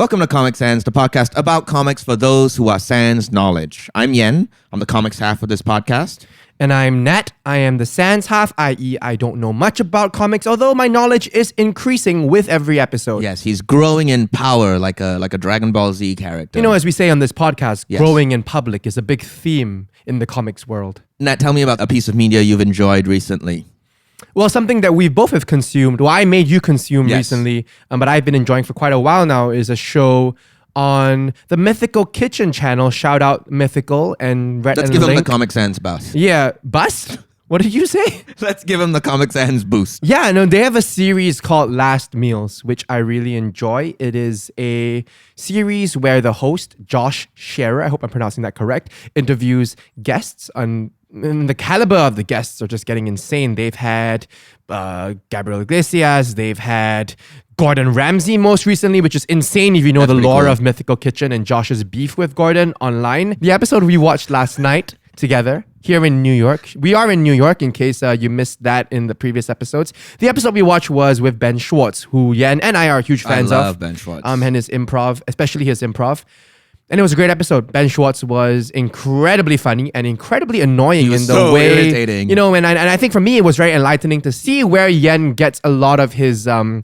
Welcome to Comic Sans, the podcast about comics for those who are sans knowledge. I'm Yen. I'm the comics half of this podcast. And I'm Nat. I am the sans half, i.e. I don't know much about comics, although my knowledge is increasing with every episode. Yes, he's growing in power like a Dragon Ball Z character. You know, as we say on this podcast, Yes. growing in public is a big theme in the comics world. Nat, tell me about a piece of media you've enjoyed recently. Well, something that we both have consumed, well, I made you consume Yes. recently, but I've been enjoying for quite a while now, is a show on the Mythical Kitchen channel. Shout out Mythical and Red Let's and give him the Link. Comic Sans bus. Yeah, bus? What did you say? Let's give him the Comic Sans boost. Yeah, no, they have a series called Last Meals, which I really enjoy. It is a series where the host, Josh Scherer, I hope I'm pronouncing that correct, interviews guests on. And the caliber of the guests are just getting insane. They've had Gabriel Iglesias, they've had Gordon Ramsay most recently, which is insane if you know That's the pretty lore cool. of Mythical Kitchen and Josh's beef with Gordon online. The episode we watched last night together here in New York. We are in New York in case you missed that in the previous episodes. The episode we watched was with Ben Schwartz, who Yen and I are huge fans I love of. Ben Schwartz. And his improv, especially his improv. And it was a great episode. Ben Schwartz was incredibly funny and incredibly annoying He was in the so way, irritating. you know. And I think for me it was very enlightening to see where Yen gets a lot of his on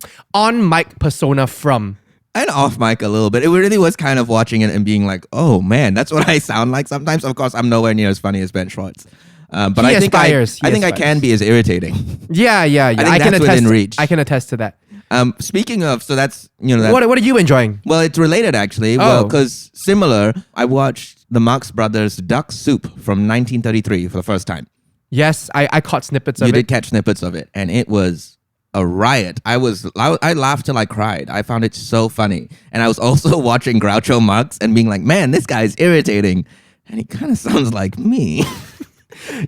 mic persona from. And off mic a little bit. It really was kind of watching it and being like, oh man, that's what I sound like sometimes. Of course, I'm nowhere near as funny as Ben Schwartz. But He I think aspires. He I think I aspires. can be as irritating. Yeah. I think that's within reach. I can attest to that. Speaking of, so that's, you know, that, What are you enjoying? well, it's related actually. Oh. Well, because similar, I watched the Marx Brothers Duck Soup from 1933 for the first time. Yes, I caught snippets of You it. did catch snippets of it, and it was a riot. I laughed till I cried. I found it so funny. And I was also watching Groucho Marx and being like, man, this guy's irritating. And he kind of sounds like me.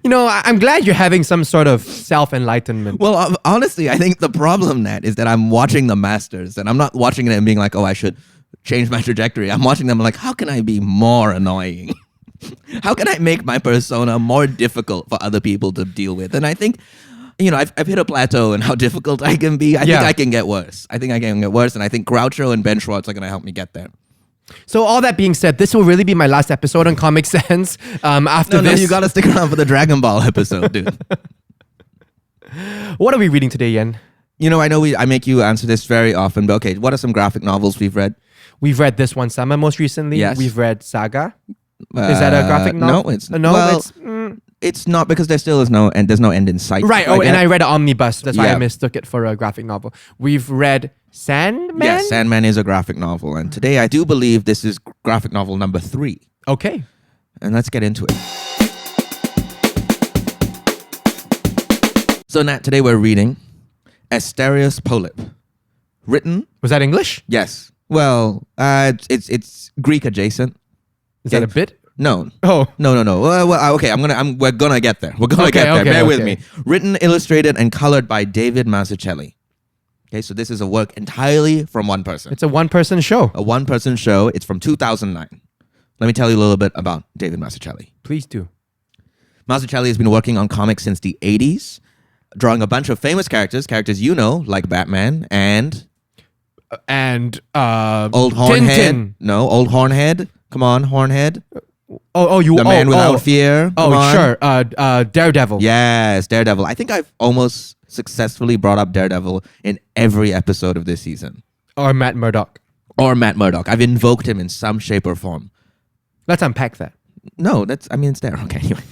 You know, I'm glad you're having some sort of self-enlightenment. Well, honestly, I think the problem, Nat, is that I'm watching the masters and I'm not watching it and being like, oh, I should change my trajectory. I'm watching them like, how can I be more annoying? How can I make my persona more difficult for other people to deal with? And I think, you know, I've hit a plateau in how difficult I can be. I think I can get worse. And I think Groucho and Ben Schwartz are going to help me get there. So all that being said, this will really be my last episode on Comic Sans. After No, this, you got to stick around for the Dragon Ball episode, dude. What are we reading today, Yen? You know, I know I make you answer this very often, but okay, what are some graphic novels we've read? We've read This One Summer most recently. Yes. We've read Saga. Is that a graphic novel? No, it's no. well, It's it's not, because there still is no end. There's no end in sight. right. Oh, and I read an omnibus. That's why Yeah. I mistook it for a graphic novel. We've read Sandman. Yes, Sandman is a graphic novel, and today I do believe this is graphic novel number 3. Okay. And let's get into it. So Nat, today we're reading Asterios Polyp. Written, Was that English? yes. Well, it's Greek adjacent. Is that a bit? No. Oh. No. Well, okay, we're gonna get there. We're gonna get there. Bear with me. Written, illustrated, and colored by David Mazzucchelli. Okay, so this is a work entirely from one person. It's a one-person show. A one-person show. It's from 2009. Let me tell you a little bit about David Mazzucchelli. Please do. Mazzucchelli has been working on comics since the 80s, drawing a bunch of famous characters you know, like Batman and And Old Hornhead. Tintin. No, Old Hornhead. Come on, Hornhead. The Man Without Fear. Come on. Sure. Daredevil. Yes, Daredevil. I think I've almost successfully brought up Daredevil in every episode of this season. Or Matt Murdock. Or Matt Murdock. I've invoked him in some shape or form. Let's unpack that. No, it's there. Okay, anyway.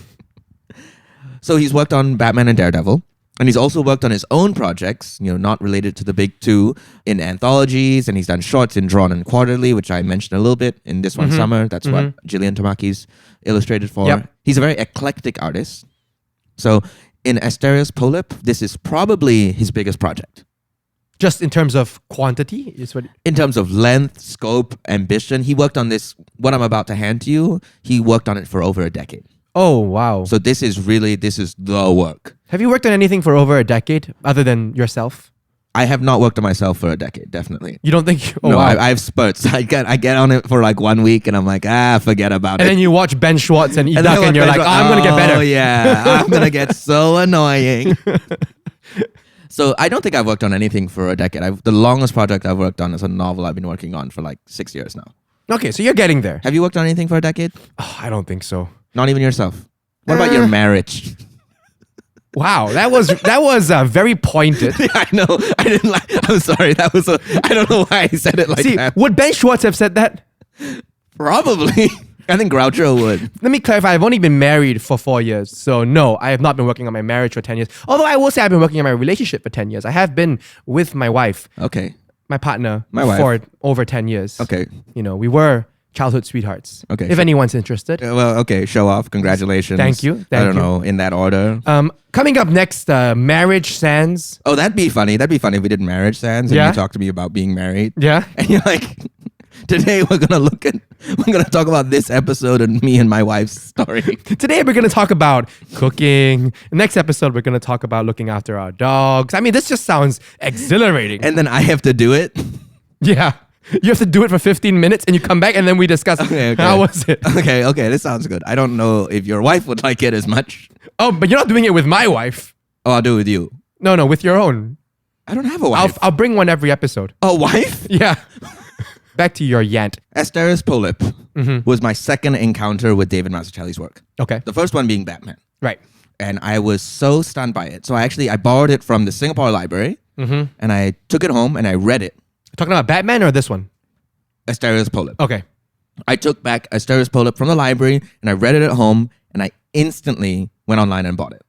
So he's worked on Batman and Daredevil. And he's also worked on his own projects, you know, not related to the big two, in anthologies. And he's done shorts in Drawn and Quarterly, which I mentioned a little bit in This One Summer. That's what Gillian Tamaki's illustrated for. Yep. He's a very eclectic artist. So in Asterios Polyp, this is probably his biggest project. Just in terms of quantity is what. In terms of length, scope, ambition, he worked on this, what I'm about to hand to you, he worked on it for over a decade. Oh wow! So this is the work. Have you worked on anything for over a decade other than yourself? I have not worked on myself for a decade, definitely. You don't think? Oh No, wow! I have spurts. I get on it for like 1 week and I'm like, forget about and it. then you watch Ben Schwartz and eat then duck I and you're watch like, Ben I'm gonna get better. Oh yeah, I'm gonna get so annoying. So I don't think I've worked on anything for a decade. The longest project I've worked on is a novel I've been working on for like 6 years now. Okay, so you're getting there. Have you worked on anything for a decade? Oh, I don't think so. Not even yourself. What about your marriage? Wow, that was very pointed. Yeah, I know. I didn't like. I'm sorry. That was. I don't know why I said it like See, that. would Ben Schwartz have said that? Probably. I think Groucho would. Let me clarify. I've only been married for 4 years. So no, I have not been working on my marriage for 10 years. Although I will say I've been working on my relationship for 10 years. I have been with my wife, Okay. my partner, My wife. for over 10 years. Okay. You know, we were childhood sweethearts. Okay. If anyone's interested. Well, okay. Show off. Congratulations. Thank you. I Thank don't you. know in that order. Coming up next, Marriage Sans. Oh, that'd be funny. That'd be funny if we did marriage sans and Yeah? you talked to me about being married. Yeah. And you're like, today we're gonna talk about this episode and me and my wife's story. Today we're going to talk about cooking. Next episode, we're going to talk about looking after our dogs. I mean, this just sounds exhilarating. And then I have to do it. Yeah. You have to do it for 15 minutes and you come back and then we discuss Okay. how was it. Okay, this sounds good. I don't know if your wife would like it as much. Oh, but you're not doing it with my wife. Oh, I'll do it with you. No, with your own. I don't have a wife. I'll bring one every episode. A wife? Yeah. Back to your Yant. Asterios Polyp was my second encounter with David Mazzucchelli's work. Okay. The first one being Batman. Right. And I was so stunned by it. So I borrowed it from the Singapore library and I took it home and I read it. Talking about Batman or this one? Asterios Polyp. Okay. I took back Asterios Polyp from the library and I read it at home and I instantly went online and bought it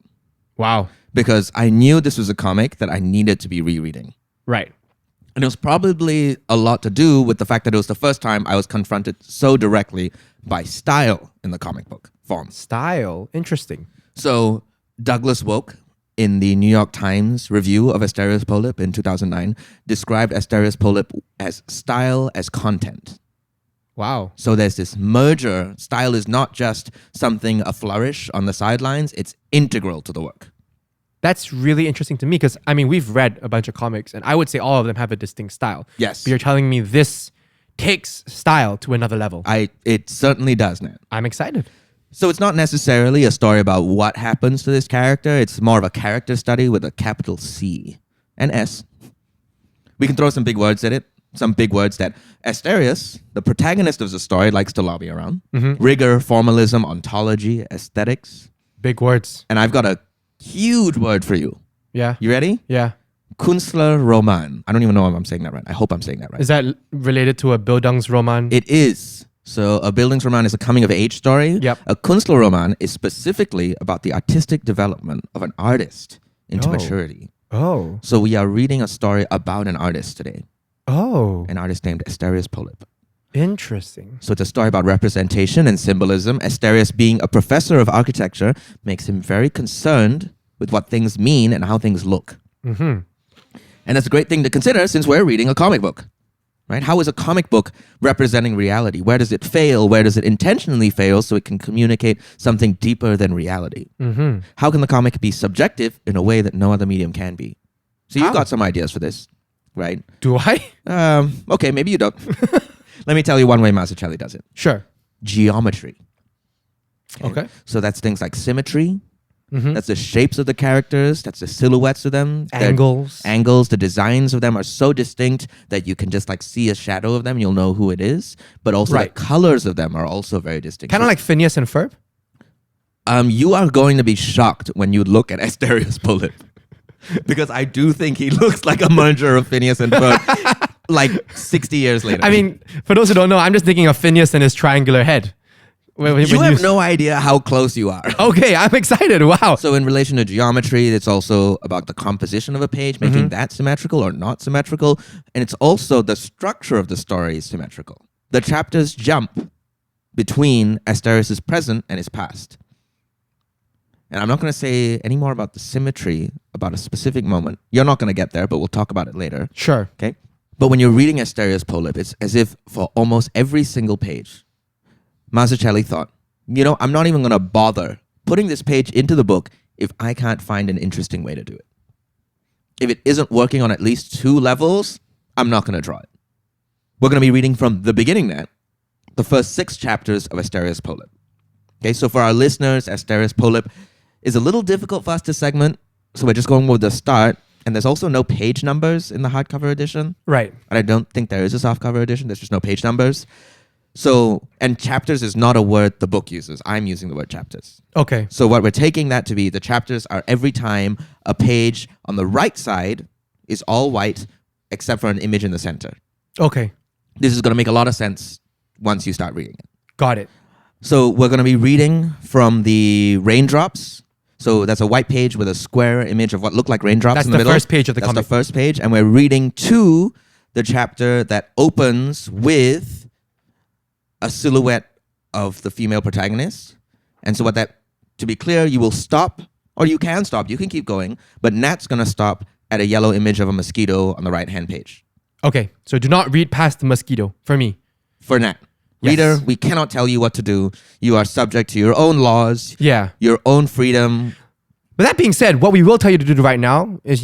Wow. because I knew this was a comic that I needed to be rereading. Right. And it was probably a lot to do with the fact that it was the first time I was confronted so directly by style in the comic book form. Style. Interesting. So Douglas Woke, in the New York Times review of Asterios Polyp in 2009, described Asterios Polyp as style as content. Wow. So there's this merger. Style is not just something, a flourish on the sidelines. It's integral to the work. That's really interesting to me because, I mean, we've read a bunch of comics and I would say all of them have a distinct style. Yes. But you're telling me this takes style to another level. It certainly does, Nat. I'm excited. So it's not necessarily a story about what happens to this character. It's more of a character study with a capital C and S. We can throw some big words at it. Some big words that Asterios, the protagonist of the story, likes to lobby around. Rigor, formalism, ontology, aesthetics. Big words. And I've got a huge word for you. Yeah. You ready? Yeah. Künstlerroman. I don't even know if I'm saying that right. I hope I'm saying that right. Is that related to a Bildungsroman? It is. So a Bildungsroman is a coming-of-age story. Yep. A Künstlerroman is specifically about the artistic development of an artist into Oh. maturity. Oh. So we are reading a story about an artist today. Oh. An artist named Asterios Polyp. Interesting. So it's a story about representation and symbolism. Asterios, being a professor of architecture, makes him very concerned with what things mean and how things look. Mm-hmm. And that's a great thing to consider since we're reading a comic book. Right? How is a comic book representing reality? Where does it fail? Where does it intentionally fail so it can communicate something deeper than reality? Mm-hmm. How can the comic be subjective in a way that no other medium can be? So you've How? got some ideas for this, right? Do I? Okay, maybe you don't. Let me tell you one way Mazzucchelli does it. Sure. Geometry. Okay. So that's things like symmetry. Mm-hmm. That's the shapes of the characters. That's the silhouettes of them. Angles. Angles. The designs of them are so distinct that you can just like see a shadow of them. You'll know who it is. But also Right. the colors of them are also very distinct. Kind of like Phineas and Ferb? You are going to be shocked when you look at Asterios Polyp. Because I do think he looks like a merger of Phineas and Ferb like 60 years later. I mean, for those who don't know, I'm just thinking of Phineas and his triangular head. you have no idea how close you are. Okay, I'm excited. Wow. So in relation to geometry, it's also about the composition of a page, making that symmetrical or not symmetrical. And it's also the structure of the story is symmetrical. The chapters jump between Asterios' present and his past. And I'm not going to say any more about the symmetry, about a specific moment. You're not going to get there, but we'll talk about it later. Sure. Okay? But when you're reading Asterios Polyp, it's as if for almost every single page, Mazzucchelli thought, I'm not even going to bother putting this page into the book if I can't find an interesting way to do it. If it isn't working on at least 2 levels, I'm not going to draw it. We're going to be reading from the beginning then, the first 6 chapters of Asterios Polyp. Okay, so for our listeners, Asterios Polyp is a little difficult for us to segment, so we're just going with the start. And there's also no page numbers in the hardcover edition. Right. And I don't think there is a softcover edition. There's just no page numbers. So, and chapters is not a word the book uses. I'm using the word chapters. Okay. So what we're taking that to be, the chapters are every time a page on the right side is all white except for an image in the center. Okay. This is going to make a lot of sense once you start reading it. Got it. So we're going to be reading from the raindrops. So that's a white page with a square image of what look like raindrops That's in the the middle. first page of the comic. That's the first page. And we're reading to the chapter that opens with a silhouette of the female protagonist. And so to be clear, you will stop, or you can stop, you can keep going, but Nat's going to stop at a yellow image of a mosquito on the right-hand page. Okay. So do not read past the mosquito for me. For Nat. Yes. Reader, we cannot tell you what to do. You are subject to your own laws, Yeah. your own freedom. But that being said, what we will tell you to do right now is,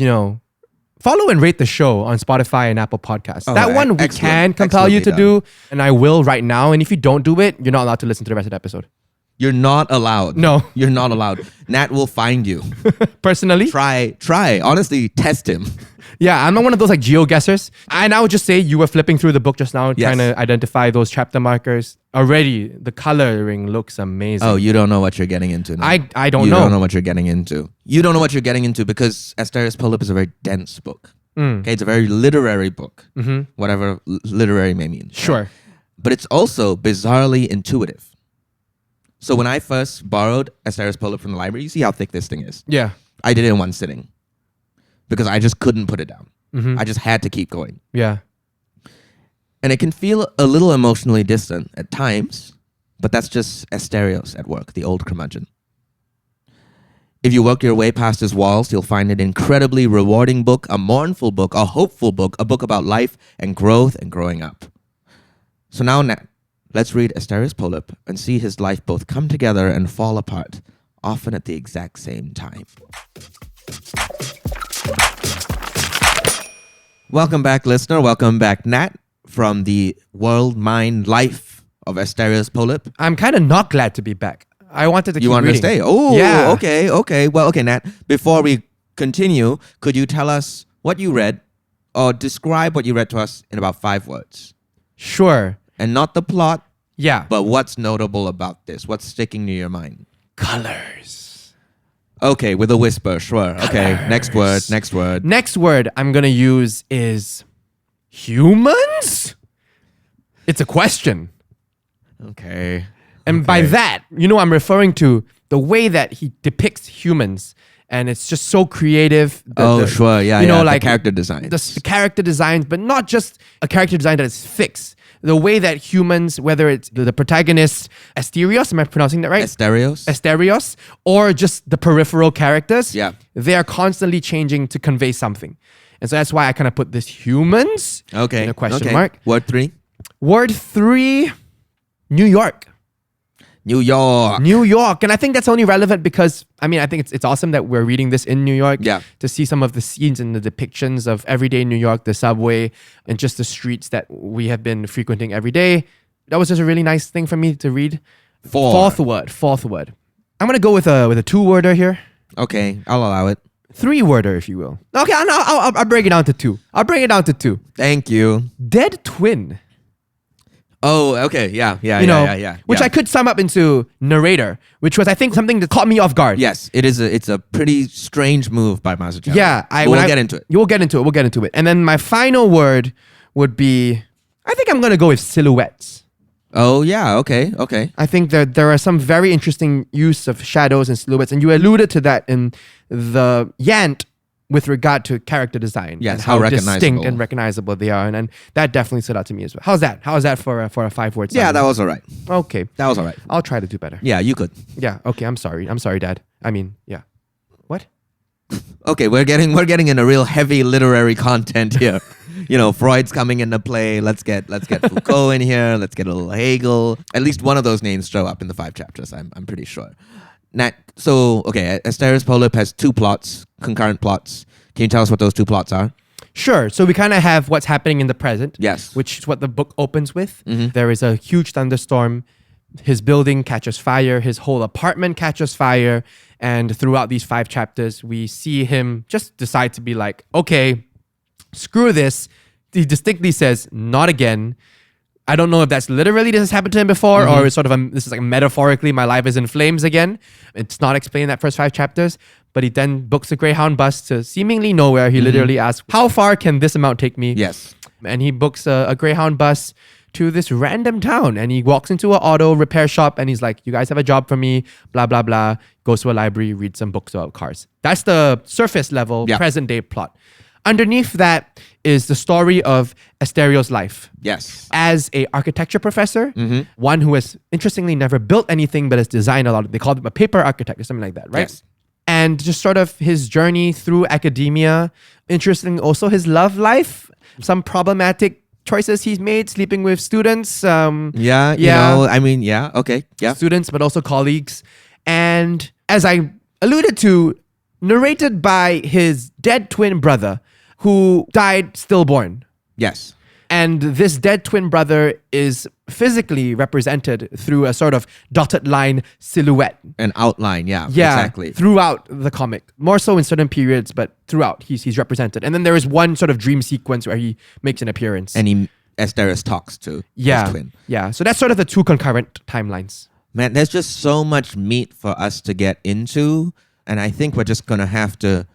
follow and rate the show on Spotify and Apple Podcasts. Oh, that one we excellent. can compel you to Excellently do, and I will right now. And if you don't do it, you're not allowed to listen to the rest of the episode. You're not allowed. No. You're not allowed. Nat will find you. Personally, Try. Honestly, test him. yeah, I'm not one of those like geo-guessers. And I would just say you were flipping through the book just now, Yes. trying to identify those chapter markers. Already, the coloring looks amazing. Oh, you don't know what you're getting into now. I don't You know. don't know what you're getting into. You don't know what you're getting into because Asterios Polyp is a very dense book. Okay, it's a very literary book. Whatever literary may mean. Sure. But it's also bizarrely intuitive. So when I first borrowed Asterios Polyp from the library, you see how thick this thing is. Yeah. I did it in one sitting because I just couldn't put it down. I just had to keep going. Yeah. And it can feel a little emotionally distant at times, but that's just Asterios at work, the old curmudgeon. If you work your way past his walls, you'll find an incredibly rewarding book, a mournful book, a hopeful book, a book about life and growth and growing up. So now, Nat, let's read Asterios Polyp and see his life both come together and fall apart, often at the exact same time. Welcome back, listener. Welcome back, Nat, from the world, mind, life of Asterios Polyp. I'm kind of not glad to be back. I wanted to keep You want reading. to stay? Oh, Yeah. okay. Well, okay, Nat, before we continue, could you tell us what you read or describe what you read to us in about 5 words? Sure. And not the plot, Yeah. but what's notable about this? What's sticking to your mind? Colors. Okay, with a whisper, sure. Okay, next word. Next word I'm going to use is humans? It's a question. Okay. And by that, I'm referring to the way that he depicts humans. And it's just so creative. Sure. Yeah, like the character design. The character designs, but not just a character design that is fixed. The way that humans, whether it's the protagonist, Asterios, am I pronouncing that right? Asterios, or just the peripheral characters, Yeah. they are constantly changing to convey something. And so that's why I kind of put this humans in a question mark. Word 3. Word 3, New York. New York. New York. And I think that's only relevant because, I think it's awesome that we're reading this in New York. Yeah. To see some of the scenes and the depictions of everyday New York, the subway, and just the streets that we have been frequenting every day. That was just a really nice thing for me to read. 4. Fourth word. I'm going to go with a 2-worder here. Okay, I'll allow it. 3-worder, if you will. Okay, I'll break it down to 2. Thank you. Dead twin. Oh, okay. Yeah. Which I could sum up into narrator, which was, I think, something that caught me off guard. Yes, it's a pretty strange move by Mazzucchelli. Yeah. We'll get into it. We'll get into it. And then my final word would be, I think I'm going to go with silhouettes. Oh, yeah. Okay. I think there are some very interesting use of shadows and silhouettes. And you alluded to that in the Yant with regard to character design. Yes, and how recognizable. distinct and recognizable they are. And that definitely stood out to me as well. How's that for a 5-word Yeah, summary? that was all right. Okay. That was all right. I'll try to do better. Yeah, you could. Yeah. Okay. I'm sorry, Dad. Yeah. What? Okay, we're getting in a real heavy literary content here. Freud's coming into play. Let's get Foucault in here. Let's get a little Hegel. At least one of those names show up in the 5 chapters. I'm pretty sure. Nat, so okay, Asterios Polyp has 2 plots, concurrent plots. Can you tell us what those 2 plots are? Sure. So we kind of have what's happening in the present. Yes. Which is what the book opens with. There is a huge thunderstorm. His building catches fire. His whole apartment catches fire. And throughout these 5 chapters, we see him just decide to be like, okay, screw this. He distinctly says, not again. I don't know if that's literally this has happened to him before or it's sort of this is like metaphorically my life is in flames again. It's not explained in that first 5 chapters, but he then books a Greyhound bus to seemingly nowhere. He literally asks, how far can this amount take me? Yes. And he books a Greyhound bus to this random town, and he walks into an auto repair shop and he's like, you guys have a job for me, blah, blah, blah. Goes to a library, reads some books about cars. That's the surface level, present day plot. Underneath that is the story of Asterios' life. Yes. As a architecture professor, one who has interestingly never built anything but has designed a lot of, they call him a paper architect or something like that, right? Yes. And just sort of his journey through academia. Interesting also his love life, some problematic choices he's made, sleeping with students. Okay. Yeah. Students, but also colleagues. And as I alluded to, narrated by his dead twin brother, who died stillborn. Yes. And this dead twin brother is physically represented through a sort of dotted line silhouette. An outline, exactly. Throughout the comic. More so in certain periods, but throughout he's represented. And then there is one sort of dream sequence where he makes an appearance. And Asterios talks to his twin. Yeah, so that's sort of the 2 concurrent timelines. Man, there's just so much meat for us to get into. And I think we're just going to have to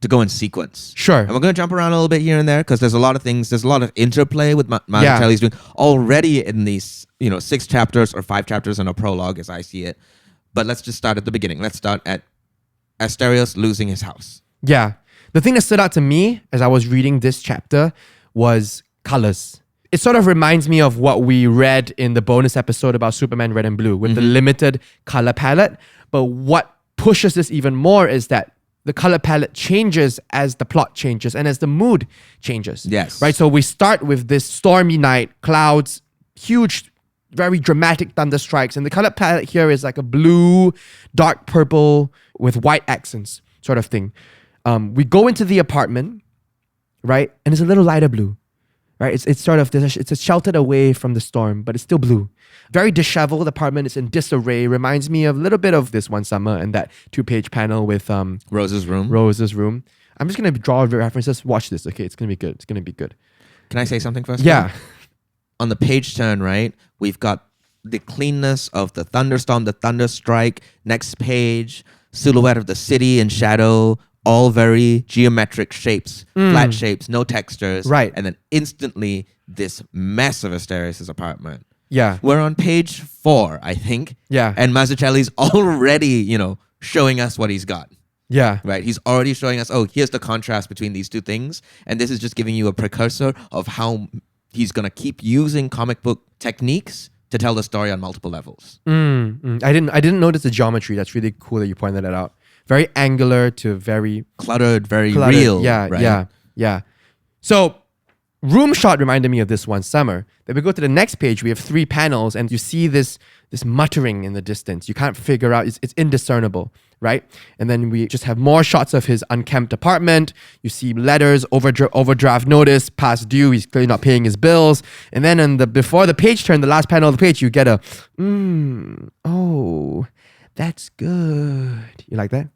go in sequence. Sure. And we're going to jump around a little bit here and there because there's a lot of things. There's a lot of interplay with Mazzucchelli's doing already in these, 6 chapters or 5 chapters in a prologue as I see it. But let's just start at the beginning. Let's start at Asterios losing his house. Yeah. The thing that stood out to me as I was reading this chapter was colors. It sort of reminds me of what we read in the bonus episode about Superman Red and Blue with the limited color palette. But what pushes this even more is that the color palette changes as the plot changes and as the mood changes. Yes. Right? So we start with this stormy night, clouds, huge, very dramatic thunder strikes. And the color palette here is like a blue, dark purple with white accents sort of thing. We go into the apartment, right? And it's a little lighter blue, right? It's sort of, it's sheltered away from the storm, but it's still blue. Very disheveled apartment. It's in disarray. Reminds me of a little bit of This One Summer and that 2-page panel with Rose's room. I'm just going to draw references. Watch this, okay? It's going to be good. It's going to be good. Can I say something first? Yeah. On the page turn, right, we've got the cleanness of the thunderstorm, the thunder strike. Next page, silhouette of the city in shadow, all very geometric shapes, flat shapes, no textures. Right. And then instantly, this mess of Asterios' apartment. Yeah. We're on page 4, I think. Yeah. And Mazzucchelli's already, showing us what he's got. Yeah. Right? He's already showing us, here's the contrast between these 2 things. And this is just giving you a precursor of how he's going to keep using comic book techniques to tell the story on multiple levels. I didn't notice the geometry. That's really cool that you pointed that out. Very angular to very cluttered, very real. Yeah, right? yeah. So room shot reminded me of This One Summer. Then we go to the next page. We have 3 panels, and you see this muttering in the distance. You can't figure out. It's indiscernible, right? And then we just have more shots of his unkempt apartment. You see letters, overdraft notice, past due. He's clearly not paying his bills. And then before the page turn, the last panel of the page, you get a that's good. You like that?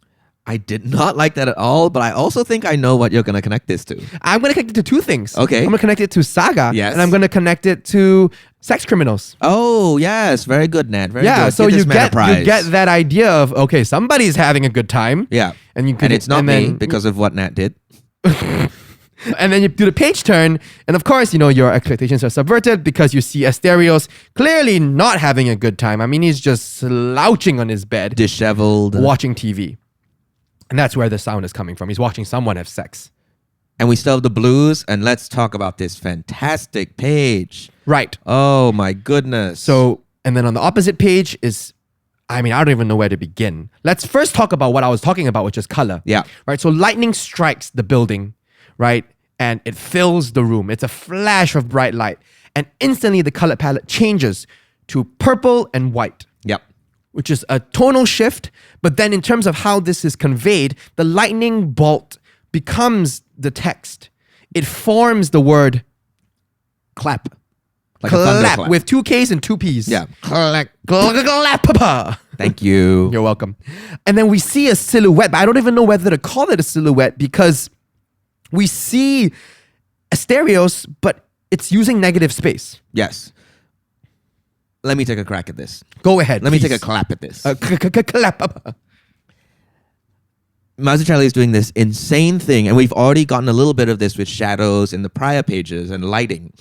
I did not like that at all, but I also think I know what you're going to connect this to. I'm going to connect it to 2 things. Okay. I'm going to connect it to Saga. Yes. And I'm going to connect it to sex criminals. Oh, yes. Very good, Nat. Very good. So you get that idea of, okay, somebody's having a good time. Yeah. And it's not me because of what Nat did. And then you do the page turn, and of course, your expectations are subverted because you see Asterios clearly not having a good time. I mean, he's just slouching on his bed. Disheveled. Watching TV. And that's where the sound is coming from. He's watching someone have sex. And we still have the blues, and let's talk about this fantastic page. Right. Oh, my goodness. So, and then on the opposite page is, I don't even know where to begin. Let's first talk about what I was talking about, which is color. Yeah. Right. So lightning strikes the building, right? And it fills the room. It's a flash of bright light. And instantly the color palette changes to purple and white. Yep. Which is a tonal shift. But then in terms of how this is conveyed, the lightning bolt becomes the text. It forms the word clap. Like a thunderclap. with 2 Ks and 2 Ps. Yeah. Clap. Thank you. You're welcome. And then we see a silhouette, but I don't even know whether to call it a silhouette because we see Asterios, but it's using negative space. Yes. Let me take a crack at this. Go ahead. Let me take a clap at this. Clap. Mazzucchelli is doing this insane thing, and we've already gotten a little bit of this with shadows in the prior pages and lighting.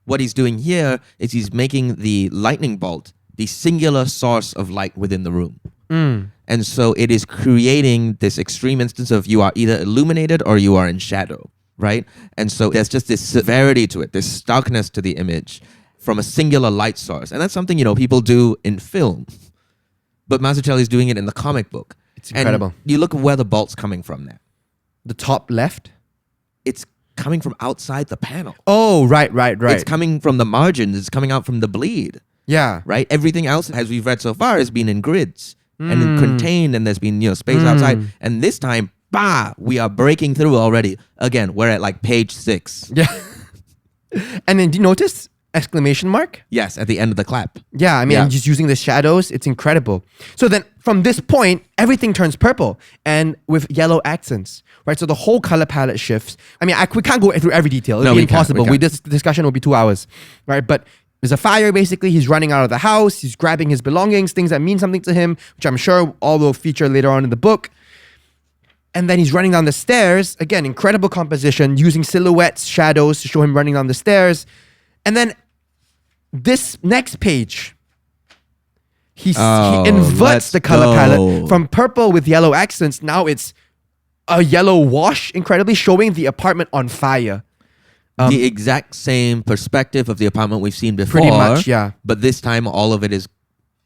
What he's doing here is he's making the lightning bolt the singular source of light within the room. And so it is creating this extreme instance of you are either illuminated or you are in shadow, right? And so there's just this severity to it, this starkness to the image from a singular light source. And that's something, people do in film. But Mazzucchelli is doing it in the comic book. It's incredible. And you look at where the bolt's coming from now. The top left? It's coming from outside the panel. Oh, right. It's coming from the margins. It's coming out from the bleed. Yeah. Right? Everything else, as we've read so far, has been in grids and contained, and there's been, space outside. And this time, we are breaking through already. Again, we're at like page 6. Yeah. And then, do you notice? Exclamation mark? Yes, at the end of the clap. Yeah, I mean, just using the shadows, it's incredible. So then from this point, everything turns purple and with yellow accents, right? So the whole color palette shifts. I mean, we can't go through every detail. It'd be impossible. This discussion will be 2 hours, right? But there's a fire, basically. He's running out of the house. He's grabbing his belongings, things that mean something to him, which I'm sure all will feature later on in the book. And then he's running down the stairs. Again, incredible composition, using silhouettes, shadows to show him running down the stairs. And then this next page, he inverts the color palette from purple with yellow accents. Now it's a yellow wash, incredibly, showing the apartment on fire. The exact same perspective of the apartment we've seen before. Pretty much, yeah. But this time, all of it is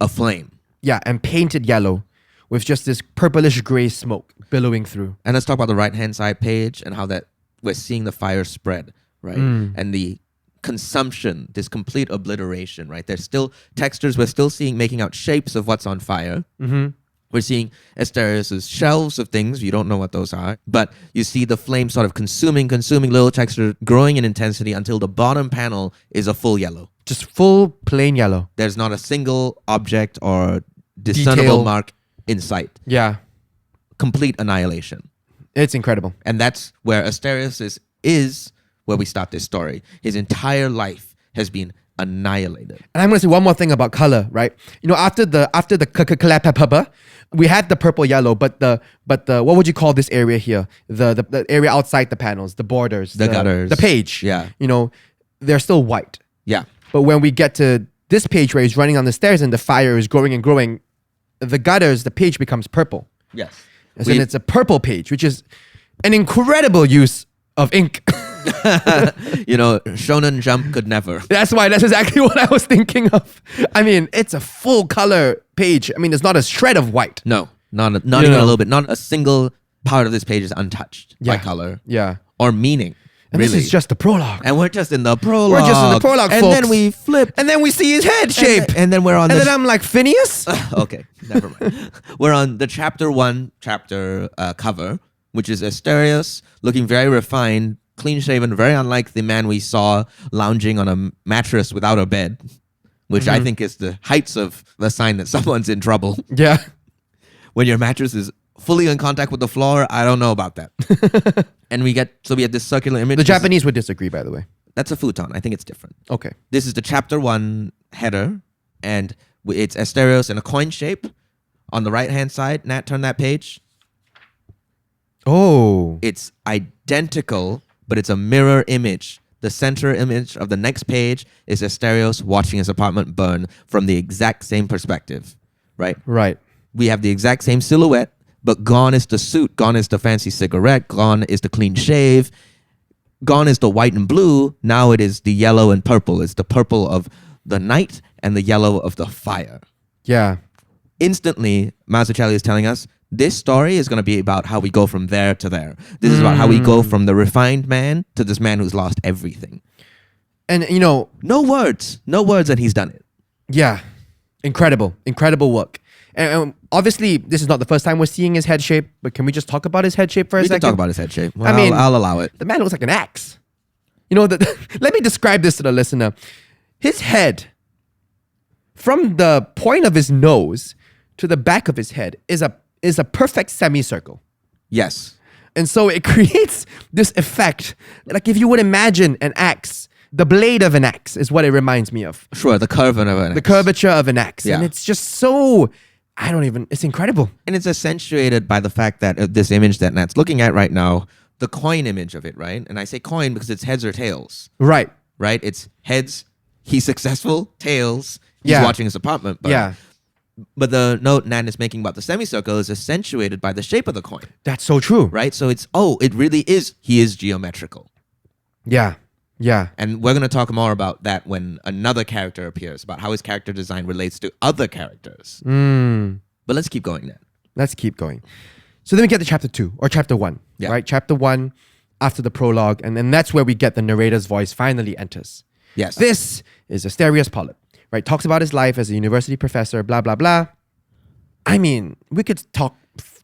aflame. Yeah, and painted yellow with just this purplish gray smoke billowing through. And let's talk about the right-hand side page and how that we're seeing the fire spread, right? And the consumption, this complete obliteration, right? There's still textures. We're still making out shapes of what's on fire. We're seeing Asterios' shelves of things. You don't know what those are. But you see the flame sort of consuming little texture, growing in intensity until the bottom panel is a full yellow. Just full plain yellow. There's not a single object or discernible mark in sight. Yeah. Complete annihilation. It's incredible. And that's where Asterios is where we start this story. His entire life has been annihilated. And I'm going to say one more thing about color, right? After the clap, we had the purple yellow, but the what would you call this area here? The area outside the panels, the borders, the gutters, the page. Yeah. They're still white. Yeah. But when we get to this page where he's running on the stairs and the fire is growing and growing, the gutters, the page becomes purple. Yes. And then it's a purple page, which is an incredible use of ink. Shonen Jump could never. That's exactly what I was thinking of. I mean, it's a full color page. I mean, there's not a shred of white. No, not even a little bit. Not a single part of this page is untouched by color. Yeah. Or meaning. And really. This is just the prologue. And we're just in the prologue. Folks. And then we flip. And then we see his head shape. And then we're on And then I'm like, Phineas? Okay, never mind. We're on the chapter 1 cover, which is Asterios looking very refined, clean-shaven, very unlike the man we saw lounging on a mattress without a bed, which I think is the heights of the sign that someone's in trouble. Yeah. When your mattress is fully in contact with the floor, I don't know about that. And we have this circular image. The Japanese would disagree, by the way. That's a futon. I think it's different. Okay. This is the chapter 1 header, and it's Asterios in a coin shape on the right-hand side. Nat, turn that page. Oh. It's identical, but it's a mirror image. The center image of the next page is Asterios watching his apartment burn from the exact same perspective, right? Right. We have the exact same silhouette, but gone is the suit, gone is the fancy cigarette, gone is the clean shave, gone is the white and blue. Now it is the yellow and purple. It's the purple of the night and the yellow of the fire. Yeah. Instantly, Mazzucchelli is telling us, this story is going to be about how we go from there to there. This is about how we go from the refined man to this man who's lost everything. And, no words, and he's done it. Yeah. Incredible work. And obviously, this is not the first time we're seeing his head shape, but can we just talk about his head shape for a second? We can talk about his head shape. Well, I mean, I'll allow it. The man looks like an axe. Let me describe this to the listener. his head, from the point of his nose to the back of his head, is a perfect semicircle. Yes. And so it creates this effect. Like if you would imagine an axe, the blade of an axe is what it reminds me of. Sure, the curve of an The curvature of an axe. Yeah. And it's just so, it's incredible. And it's accentuated by the fact that this image that Nat's looking at right now, the coin image of it, right? And I say coin because it's heads or tails, Right. right? It's heads, he's successful, tails, he's Yeah. watching his apartment. But the note Nat is making about the semicircle is accentuated by the shape of the coin, That's so true. right? So it's, it really is, he is geometrical. Yeah. Yeah. And we're going to talk more about that when another character appears, about how his character design relates to other characters. But let's keep going, Nat. Let's keep going. So then we get to chapter 2 or chapter 1, Yeah. right? Chapter 1 after the prologue. And then that's where we get the narrator's voice finally enters. Yes. This is Asterios Polyp, right? Talks about his life as a university professor, blah, blah, blah. I mean, we could talk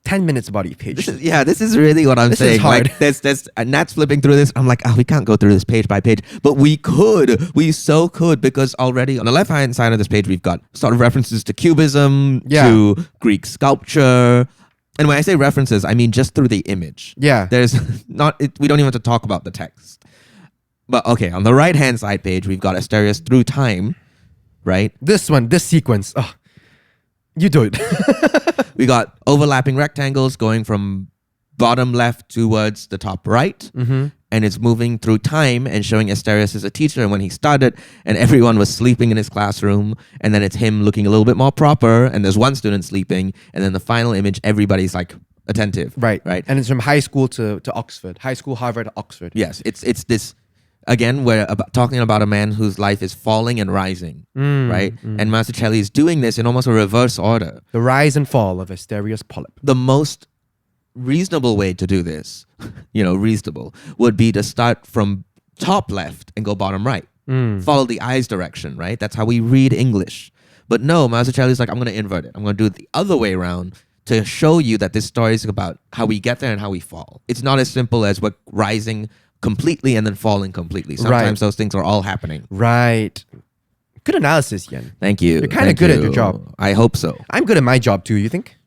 10 minutes about each page. This is really what I'm This saying. is hard. Like, there's Nat's flipping through this. I'm like, we can't go through this page by page, but we could. We so could, because already on the left-hand side of this page, we've got sort of references to Cubism, to Greek sculpture. And when I say references, I mean just through the image. Yeah. There's we don't even have to talk about the text. But okay, on the right-hand side page, we've got Asterios through time, right? This sequence. Oh, you do it. We got overlapping rectangles going from bottom left towards the top right. And it's moving through time and showing Asterios as a teacher and when he started and everyone was sleeping in his classroom. And then it's him looking a little bit more proper and there's one student sleeping. And then the final image, everybody's like attentive. Right. Right. And it's from high school to Oxford. High school, Harvard, Oxford. Yes. It's this, again, we're talking about a man whose life is falling and rising. Right. And Mazzucchelli is doing this in almost a reverse order. The rise and fall of Asterios Polyp. The most reasonable way to do this, reasonable, would be to start from top left and go bottom right. Follow the eyes direction, right? That's how we read English. But no, Mazzucchelli's like, I'm going to invert it. I'm going to do it the other way around to show you that this story is about how we get there and how we fall. It's not as simple as we're rising completely and then falling completely. Sometimes those things are all happening. Right. Good analysis, Yan. Thank you. You're kind of good at your job. I hope so. I'm good at my job too, you think?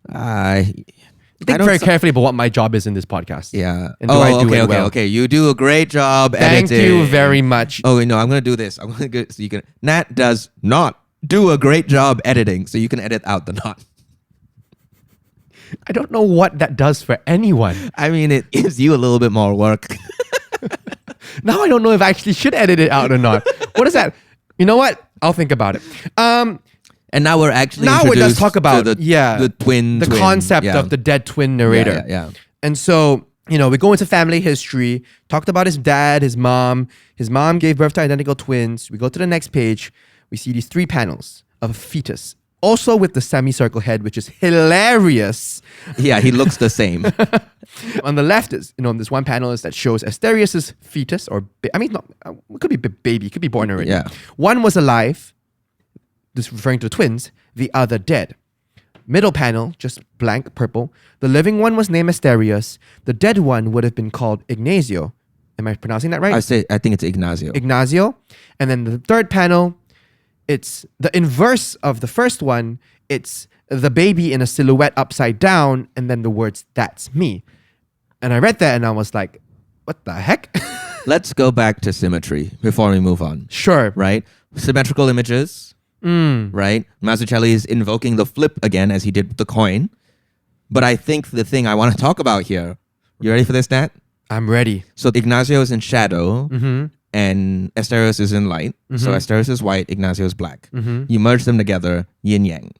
Think very carefully about what my job is in this podcast. Yeah. And do I do it well? Okay. You do a great job Thank editing. you very much. Oh, no, I'm going to do this. I'm going to go so you can. Nat does not do a great job editing, so you can edit out the not. I don't know what that does for anyone. I mean, it gives you a little bit more work. Now I don't know if I actually should edit it out or not. What is that? You know what? I'll think about it. And now we're actually let's talk about the twin, concept of the dead twin narrator. Yeah. And so, we go into family history, talked about his dad, his mom. His mom gave birth to identical twins. We go to the next page. We see these 3 panels of a fetus, also with the semicircle head, which is hilarious. Yeah, he looks the same. On the left is, this one panel is that shows Asterios' fetus, it could be baby, it could be born already. Yeah. One was alive, this referring to the twins, the other dead. Middle panel, just blank purple. The living one was named Asterios. The dead one would have been called Ignacio. Am I pronouncing that right? I think it's Ignacio. Ignacio. And then the third panel, it's the inverse of the first one. It's the baby in a silhouette upside down, and then the words, "That's me." And I read that and I was like, what the heck? Let's go back to symmetry before we move on. Sure. Right? Symmetrical images. Right? Mazzucchelli is invoking the flip again as he did with the coin. But I think the thing I want to talk about here, you ready for this, Nat? I'm ready. So Ignacio is in shadow and Asterios is in light. So Asterios is white, Ignacio is black. You merge them together, yin yang.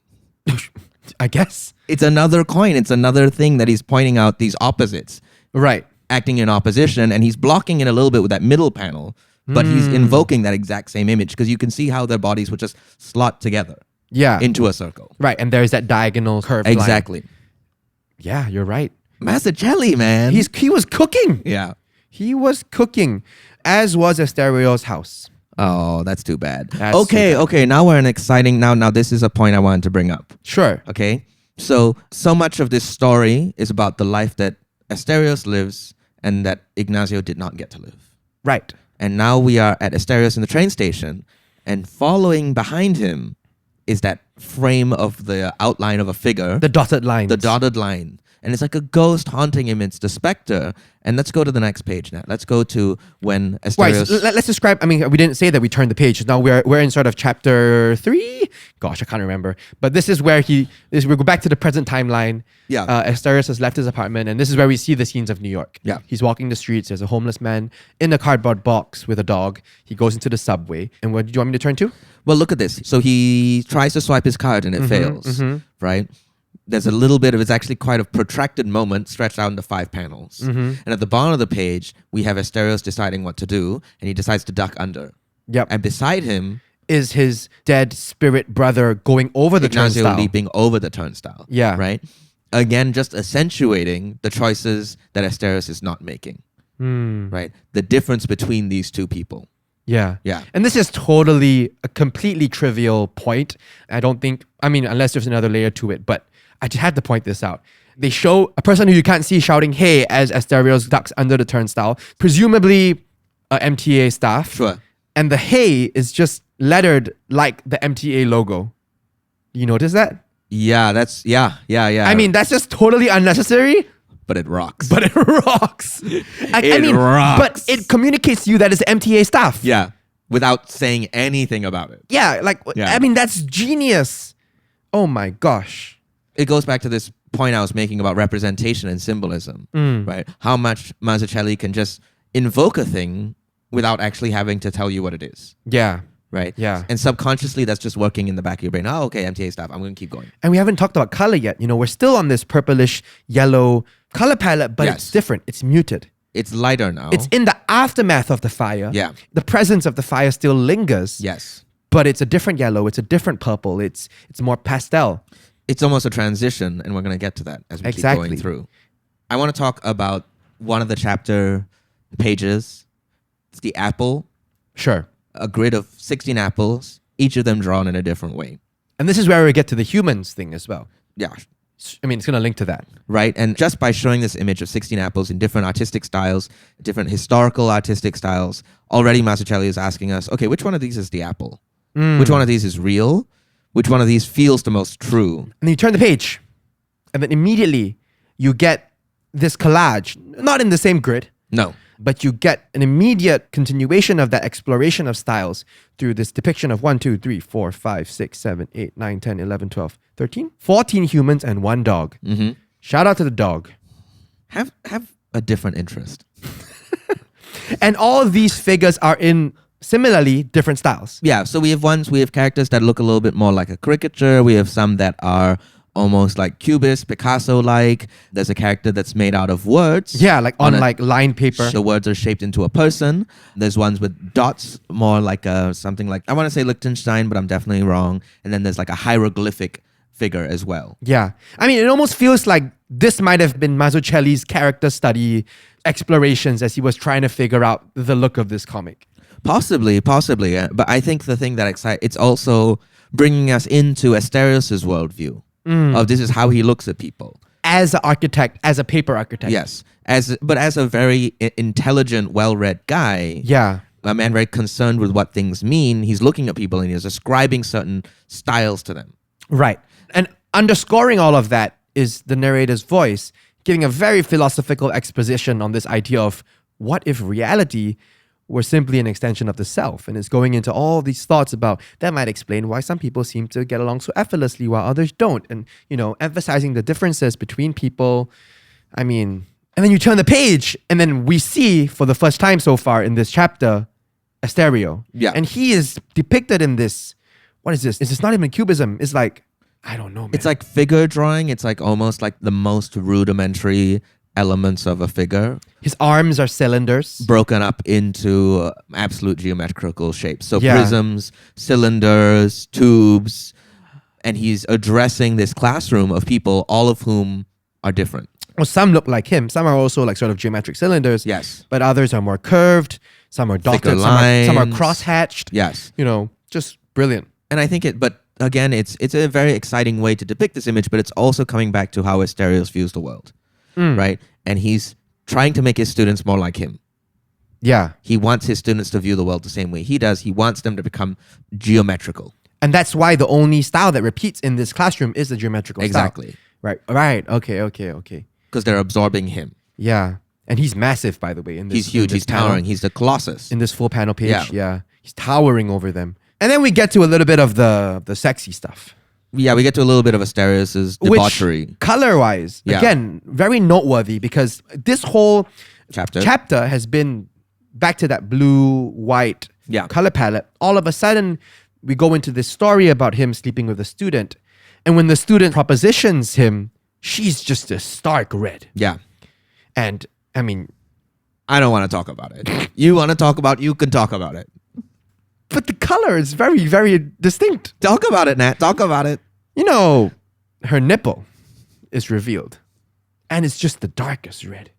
I guess. It's another coin. It's another thing that he's pointing out these opposites. Right. Acting in opposition, and he's blocking it a little bit with that middle panel, but he's invoking that exact same image because you can see how their bodies would just slot together into a circle. Right, and there's that diagonal curve Exactly. line. Yeah, you're right. Mazzucchelli, man. He was cooking. Yeah. He was cooking, as was Asterios' house. Oh, that's too bad. That's Okay. Now we're in exciting. Now this is a point I wanted to bring up. Sure. Okay. So much of this story is about the life that Asterios lives and that Ignacio did not get to live. Right. And now we are at Asterios in the train station. And following behind him is that frame of the outline of a figure. The dotted lines. The dotted line. And it's like a ghost haunting him. It's the specter. And let's go to the next page now. Let's go to when Asterios... Right, so let's describe... I mean, we didn't say that we turned the page. Now we're in sort of chapter 3? Gosh, I can't remember. But this is where we go back to the present timeline. Yeah. Asterios has left his apartment, and this is where we see the scenes of New York. Yeah. He's walking the streets. There's a homeless man in a cardboard box with a dog. He goes into the subway. And what do you want me to turn to? Well, look at this. So he tries to swipe his card and it fails, right? There's a little bit of, it's actually quite a protracted moment stretched out into 5 panels. And at the bottom of the page, we have Asterios deciding what to do, and he decides to duck under. Yep. And beside him is his dead spirit brother going over the Ignacio turnstile. leaping over the turnstile. Yeah. Right? Again, just accentuating the choices that Asterios is not making. Right? The difference between these two people. Yeah. Yeah. And this is totally a completely trivial point. I don't think, I mean, unless there's another layer to it, but I just had to point this out. They show a person who you can't see shouting, "Hey," as Asterios ducks under the turnstile, presumably a MTA staff. Sure. And the "hey" is just lettered like the MTA logo. You notice that? Yeah, yeah. I mean, that's just totally unnecessary. But it rocks. But it rocks. I mean, rocks. But it communicates to you that it's MTA staff. Yeah. Without saying anything about it. Yeah, like, I mean, that's genius. Oh my gosh. It goes back to this point I was making about representation and symbolism, right? How much Mazzucchelli can just invoke a thing without actually having to tell you what it is, Yeah. right? Yeah. And subconsciously, that's just working in the back of your brain. Oh, okay, MTA stuff. I'm going to keep going. And we haven't talked about color yet. You know, we're still on this purplish yellow color palette, but it's different. It's muted. It's lighter now. It's in the aftermath of the fire. Yeah. The presence of the fire still lingers. Yes. But it's a different yellow. It's a different purple. It's more pastel. It's almost a transition, and we're going to get to that as we keep going through. I want to talk about one of the chapter pages. It's the apple. Sure. A grid of 16 apples, each of them drawn in a different way. And this is where we get to the humans thing as well. Yeah. I mean, it's going to link to that. Right? And just by showing this image of 16 apples in different artistic styles, different historical artistic styles, already Mazzucchelli is asking us, okay, which one of these is the apple? Which one of these is real? Which one of these feels the most true? And then you turn the page, and then immediately you get this collage, not in the same grid. No. But you get an immediate continuation of that exploration of styles through this depiction of 1, 2, 3, 4, 5, 6, 7, 8, 9, 10, 11, 12, 13, 14 humans and 1 dog. Shout out to the dog. Have a different interest. And all of these figures are in similarly different styles. Yeah, so we have characters that look a little bit more like a caricature. We have some that are almost like Cubist, Picasso-like. There's a character that's made out of words. Yeah, like on like lined paper. The words are shaped into a person. There's ones with dots, more like something like, I want to say Liechtenstein, but I'm definitely wrong. And then there's like a hieroglyphic figure as well. Yeah. I mean, it almost feels like this might have been Mazzucchelli's character study explorations as he was trying to figure out the look of this comic. Possibly. Yeah. But I think the thing that it's also bringing us into Asterios' worldview of this is how he looks at people. As an architect, as a paper architect. Yes. As a very intelligent, well-read guy. Yeah. A man very concerned with what things mean. He's looking at people and he's ascribing certain styles to them. Right. And underscoring all of that is the narrator's voice, giving a very philosophical exposition on this idea of what if reality were simply an extension of the self, and it's going into all these thoughts about that might explain why some people seem to get along so effortlessly while others don't, and emphasizing the differences between people. I mean, and then you turn the page and then we see for the first time so far in this chapter Asterio. Yeah. And he is depicted in this, what is this? It's not even cubism. It's like, I don't know, man. It's like figure drawing. It's like almost like the most rudimentary elements of a figure. His arms are cylinders. Broken up into absolute geometrical shapes. So Yeah. prisms, cylinders, tubes. And he's addressing this classroom of people, all of whom are different. Well, some look like him. Some are also like sort of geometric cylinders. Yes. But others are more curved. Some are dotted. Thicker Some are lines. cross-hatched. Yes. Just brilliant. And I think but again, it's a very exciting way to depict this image, but it's also coming back to how Asterios views the world, right? And he's trying to make his students more like him. Yeah. He wants his students to view the world the same way he does. He wants them to become geometrical. And that's why the only style that repeats in this classroom is the geometrical style. Exactly. Right. Okay. Because they're absorbing him. Yeah. And he's massive, by the way. In this, He's huge. He's towering. Panel. He's the Colossus. In this full panel page. Yeah. He's towering over them. And then we get to a little bit of the sexy stuff. Yeah, we get to a little bit of Asterios' debauchery. Which, color-wise, again, very noteworthy because this whole chapter has been back to that blue-white color palette. All of a sudden, we go into this story about him sleeping with a student. And when the student propositions him, she's just a stark red. Yeah. And, I mean... I don't want to talk about it. You want to talk about it, you can talk about it. But the color is very, very distinct. Talk about it, Nat. Talk about it. You know, her nipple is revealed. And it's just the darkest red.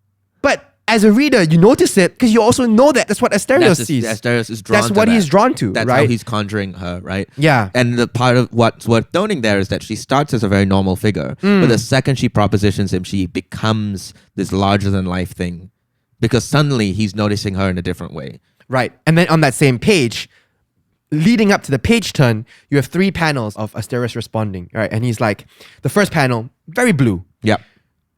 But as a reader, you notice it because you also know that that's what Asterios sees. Asterios is drawn That's to what that. he's drawn to, That's right? how he's conjuring her, right? Yeah. And the part of what's worth noting there is that she starts as a very normal figure. But the second she propositions him, she becomes this larger-than-life thing. Because suddenly he's noticing her in a different way. Right. And then on that same page, leading up to the page turn, you have 3 panels of Asterios responding. Right. And he's like, the first panel, very blue. Yep.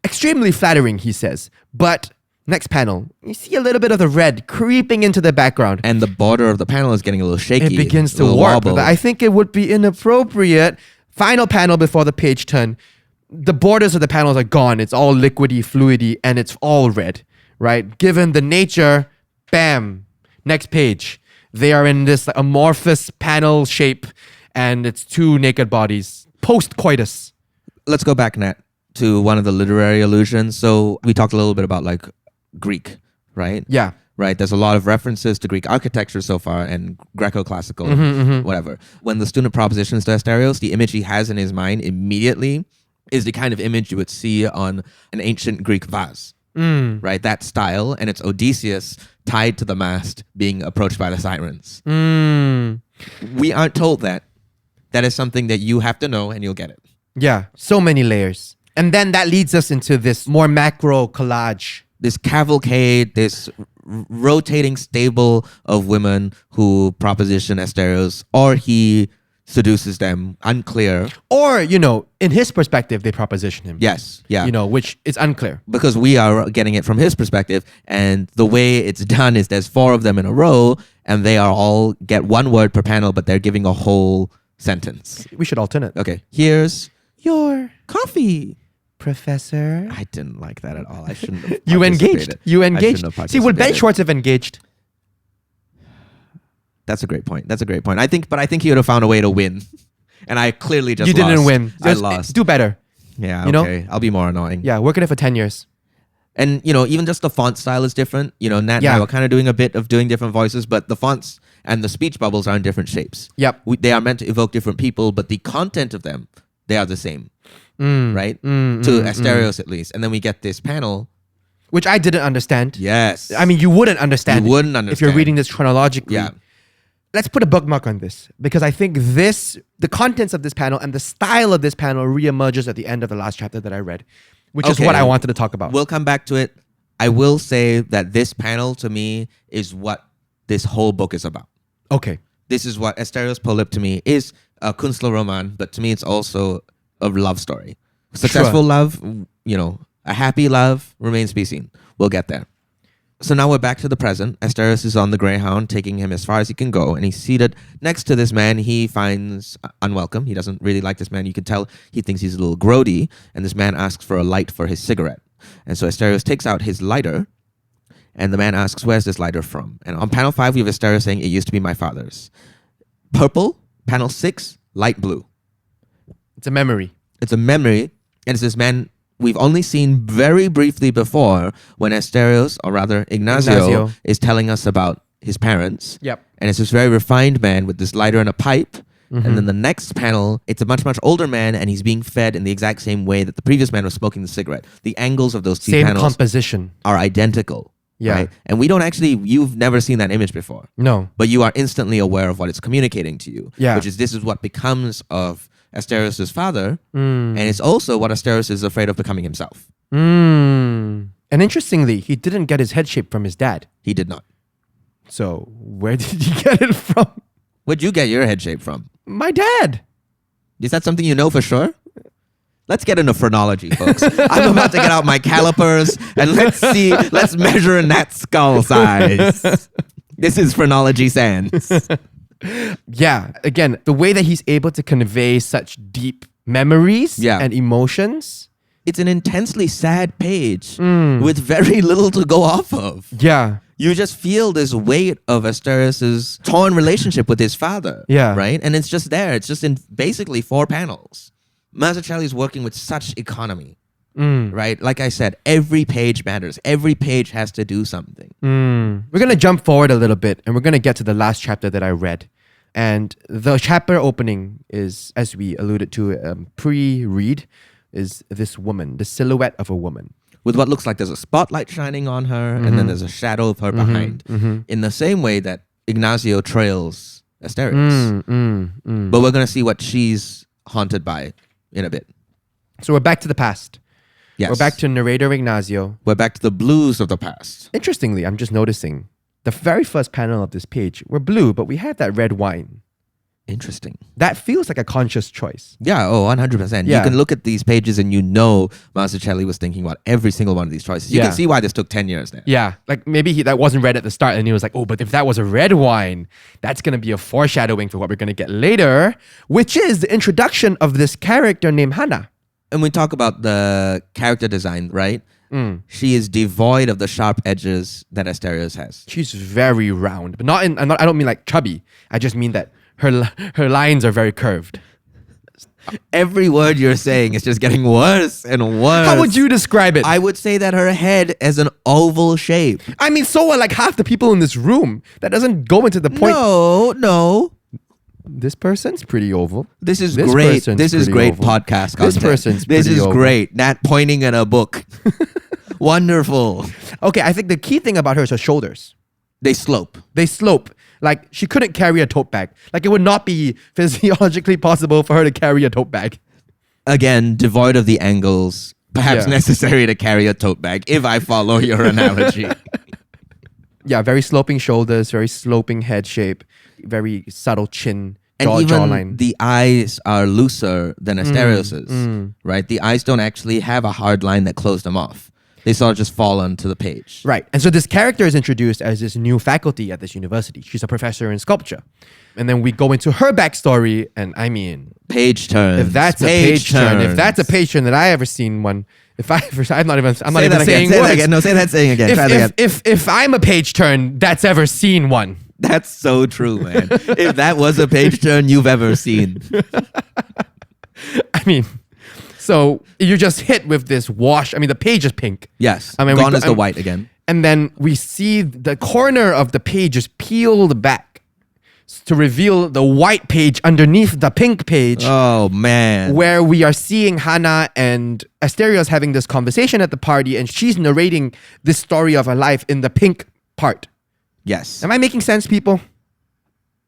Extremely flattering, he says. But next panel, you see a little bit of the red creeping into the background. And the border of the panel is getting a little shaky. It begins to warp. Wobble. I think it would be inappropriate. Final panel before the page turn. The borders of the panels are gone. It's all liquidy, fluidy, and it's all red. Right? Given the nature, bam. Next page. They are in this amorphous panel shape and it's 2 naked bodies. Post-coitus. Let's go back, Nat, to one of the literary allusions. So we talked a little bit about like Greek, right? Yeah. Right. There's a lot of references to Greek architecture so far and Greco-classical, whatever. When the student propositions to Asterios, the image he has in his mind immediately is the kind of image you would see on an ancient Greek vase. Right, that style, and it's Odysseus tied to the mast being approached by the sirens. We aren't told that. That is something that you have to know and you'll get it. Yeah, so many layers. And then that leads us into this more macro collage. This cavalcade, this rotating stable of women who proposition Asterios, or he seduces them, unclear. Or, you know, in his perspective, they proposition him. Yes, yeah. You know, which is unclear. Because we are getting it from his perspective, and the way it's done is there's 4 of them in a row, and they are all get 1 word per panel, but they're giving a whole sentence. We should alternate. Okay, here's your coffee. Professor. I didn't like that at all. I shouldn't have You engaged. You I shouldn't engaged. have See, would Ben participated. Schwartz have engaged? That's a great point. That's a great point. I think he would have found a way to win. And I clearly just You didn't lost. win. I lost. Do better. Yeah, You know? okay. I'll be more annoying. Yeah, work on it for 10 years. And, you know, even just the font style is different. You know, Nat and I were kind of doing a bit of doing different voices, but the fonts and the speech bubbles are in different shapes. Yep. They are meant to evoke different people, but the content of them, they are the same. Right? To Asterios at least. And then we get this panel. Which I didn't understand. Yes. I mean, you wouldn't understand. You wouldn't If understand. you're reading this chronologically. Yeah. Let's put a bookmark on this because I think the contents of this panel and the style of this panel reemerges at the end of the last chapter that I read, which is Okay. what I wanted to talk about. We'll come back to it. I will say that this panel to me is what this whole book is about. Okay. This is what Asterios Polyp to me is a Künstlerroman, but to me it's also a love story. Successful love, you know, a happy love remains to be seen. We'll get there. So now we're back to the present. Asterios is on the Greyhound, taking him as far as he can go, and he's seated next to this man he finds unwelcome. He doesn't really like this man. You can tell he thinks he's a little grody, and this man asks for a light for his cigarette. And so Asterios takes out his lighter, and the man asks, where's this lighter from? And on panel 5, we have Asterios saying, it used to be my father's. Purple, panel 6, light blue. It's a memory. It's a memory, and it's this man we've only seen very briefly before when Asterios, or rather Ignacio, is telling us about his parents. Yep. And it's this very refined man with this lighter and a pipe. And then the next panel, it's a much, much older man, and he's being fed in the exact same way that the previous man was smoking the cigarette. The angles of those 2 Same panels composition. are identical. Yeah. Right? And we don't actually, you've never seen that image before. No. But you are instantly aware of what it's communicating to you. Yeah. Which is, this is what becomes of Asterios' father, and it's also what Asterios is afraid of becoming himself. And interestingly, he didn't get his head shape from his dad. He did not. So where did you get it from? Where'd you get your head shape from? My dad. Is that something you know for sure? Let's get into phrenology, folks. I'm about to get out my calipers and let's measure Nat's skull size. This is phrenology sans. Yeah, again, the way that he's able to convey such deep memories and emotions. It's an intensely sad page with very little to go off of. Yeah. You just feel this weight of Asterios' torn relationship with his father. Yeah. Right? And it's just there. It's just in basically 4 panels. Mazzucchelli is working with such economy. Right? Like I said, every page matters. Every page has to do something. We're going to jump forward a little bit and we're going to get to the last chapter that I read. And the chapter opening is, as we alluded to pre-read, is this woman, the silhouette of a woman. With what looks like there's a spotlight shining on her and then there's a shadow of her behind. In the same way that Ignacio trails Asterios. But we're going to see what she's haunted by in a bit. So we're back to the past. Yes. We're back to narrator Ignacio. We're back to the blues of the past. Interestingly, I'm just noticing the very first panel of this page, we're blue, but we have that red wine. Interesting. That feels like a conscious choice. Yeah, 100%. Yeah. You can look at these pages and you know Mazzucchelli was thinking about every single one of these choices. You can see why this took 10 years now. Yeah, like maybe that wasn't red at the start and he was like, oh, but if that was a red wine, that's going to be a foreshadowing for what we're going to get later, which is the introduction of this character named Hannah. And we talk about the character design, right? She is devoid of the sharp edges that Asterios has. She's very round, but I don't mean like chubby. I just mean that her lines are very curved. Every word you're saying is just getting worse and worse. How would you describe it? I would say that her head is an oval shape. I mean, so are like half the people in this room. That doesn't go into the point. No. This person's pretty oval. This is great. This is great oval. podcast content. This person's pretty This is oval. great. Nat pointing at a book. Wonderful. Okay, I think the key thing about her is her shoulders. They slope. They slope. Like, she couldn't carry a tote bag. Like, it would not be physiologically possible for her to carry a tote bag. Again, devoid of the angles perhaps necessary to carry a tote bag, if I follow your analogy. Yeah, very sloping shoulders, very sloping head shape, very subtle chin, And even jawline. the eyes are looser than Asterios's, right? The eyes don't actually have a hard line that closed them off. They sort of just fall onto the page. Right. And so this character is introduced as this new faculty at this university. She's a professor in sculpture. And then we go into her backstory, and I mean, Page turns. if that's a page turn, if that's a page turn that I ever seen one, I'm not even saying Say words. that again. No, say that saying again. Try that again. If I'm a page turn that's ever seen one. That's so true, man. If that was a page turn you've ever seen. I mean, so you're just hit with this wash. I mean, the page is pink. Yes. I mean, gone is the white again. And then we see the corner of the page is peeled back to reveal the white page underneath the pink page. Oh, man. Where we are seeing Hannah and Asterios having this conversation at the party, and she's narrating this story of her life in the pink part. Yes. Am I making sense, people?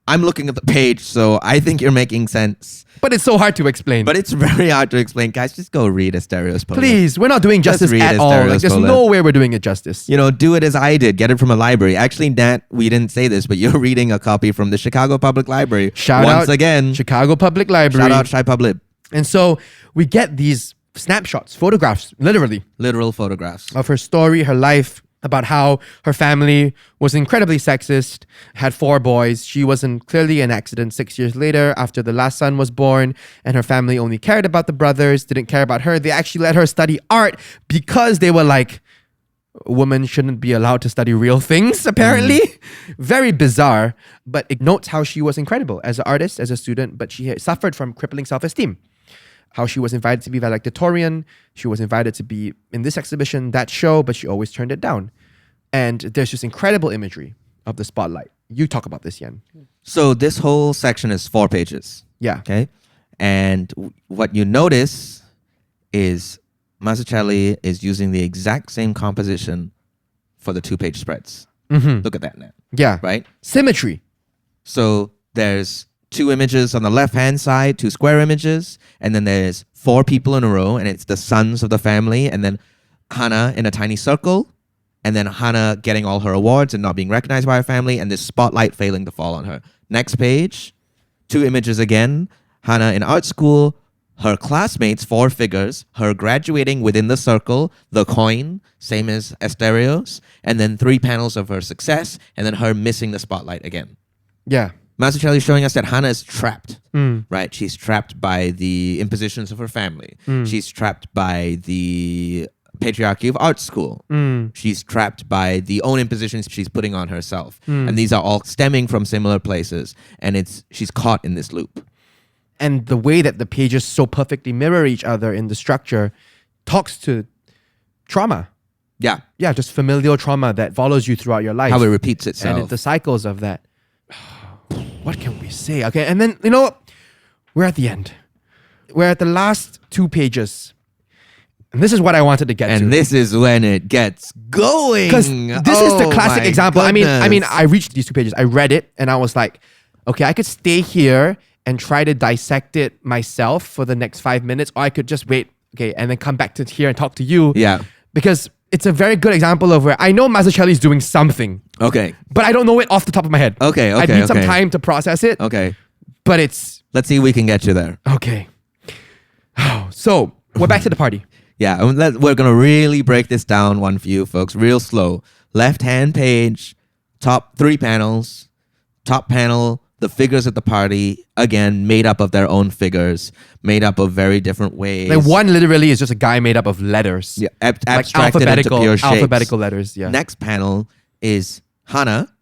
I'm looking at the page, so I think you're making sense. But it's so hard to explain. But it's very hard to explain. Guys, just go read Asterios Polyp. Please, we're not doing justice read at all. Asterios Like, there's Polyp. no way we're doing it justice. You know, do it as I did. Get it from a library. Actually, Nat, we didn't say this, but you're reading a copy from the Chicago Public Library. Shout Once out again. Chicago Public Library. Shout out Chai Polyp. And so we get these snapshots, photographs, literally, Literal photographs. of her story, her life, about how her family was incredibly sexist, had 4 boys. She was in clearly an accident 6 years later after the last son was born, and her family only cared about the brothers, didn't care about her. They actually let her study art because they were like, women shouldn't be allowed to study real things, apparently. Very bizarre, but it notes how she was incredible as an artist, as a student, but she had suffered from crippling self-esteem. How she was invited to be valedictorian, she was invited to be in this exhibition, that show, but she always turned it down. And there's just incredible imagery of the spotlight. You talk about this, Yan. So this whole section is 4 pages. Yeah. Okay. And what you notice is Mazzucchelli is using the exact same composition for the 2-page spreads. Look at that now. Yeah. Right? Symmetry. So there's 2 images on the left-hand side, 2 square images, and then there's 4 people in a row, and it's the sons of the family, and then Hannah in a tiny circle, And then Hana getting all her awards and not being recognized by her family, and this spotlight failing to fall on her. Next page, 2 images again. Hana in art school, her classmates, 4 figures, her graduating within the circle, the coin, same as Asterios, and then 3 panels of her success, and then her missing the spotlight again. Yeah. Mazzucchelli is showing us that Hana is trapped, right? She's trapped by the impositions of her family. She's trapped by the patriarchy of art school. She's trapped by the own impositions she's putting on herself. And these are all stemming from similar places. And she's caught in this loop. And the way that the pages so perfectly mirror each other in the structure talks to trauma. Yeah. Yeah, just familial trauma that follows you throughout your life. How it repeats itself. And the cycles of that. What can we say? Okay, and then, you know what? We're at the end. We're at the last 2 pages. And this is what I wanted to get to. And this is when it gets going. Because this is the classic example. Goodness. I mean, I reached these 2 pages. I read it and I was like, okay, I could stay here and try to dissect it myself for the next 5 minutes, or I could just wait, okay, and then come back to here and talk to you. Yeah. Because it's a very good example of where I know Mazzucchelli is doing something. Okay. But I don't know it off the top of my head. Okay. I need some time to process it. Okay. But it's... Let's see if we can get you there. Okay. So, we're back to the party. Yeah, we're going to really break this down one for you folks, real slow. Left-hand page, top 3 panels. Top panel, the figures at the party, again, made up of their own figures, made up of very different ways. Like one literally is just a guy made up of letters. Yeah, like abstracted into pure shapes. Alphabetical letters, yeah. Next panel is Hana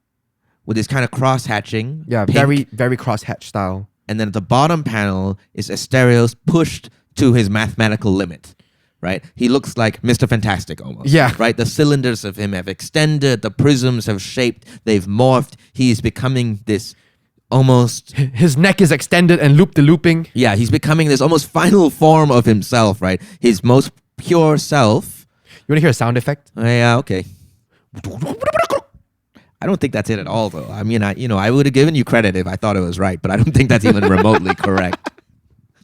with this kind of cross-hatching. Yeah, pink. very, very cross-hatch style. And then at the bottom panel is Asterios pushed to his mathematical limit. Right? He looks like Mr. Fantastic almost. Yeah. Right? The cylinders of him have extended, the prisms have shaped, they've morphed. He's becoming this almost... His neck is extended and looping. Yeah, he's becoming this almost final form of himself, right? His most pure self. You want to hear a sound effect? Yeah, okay. I don't think that's it at all, though. I mean, I would have given you credit if I thought it was right, but I don't think that's even remotely correct.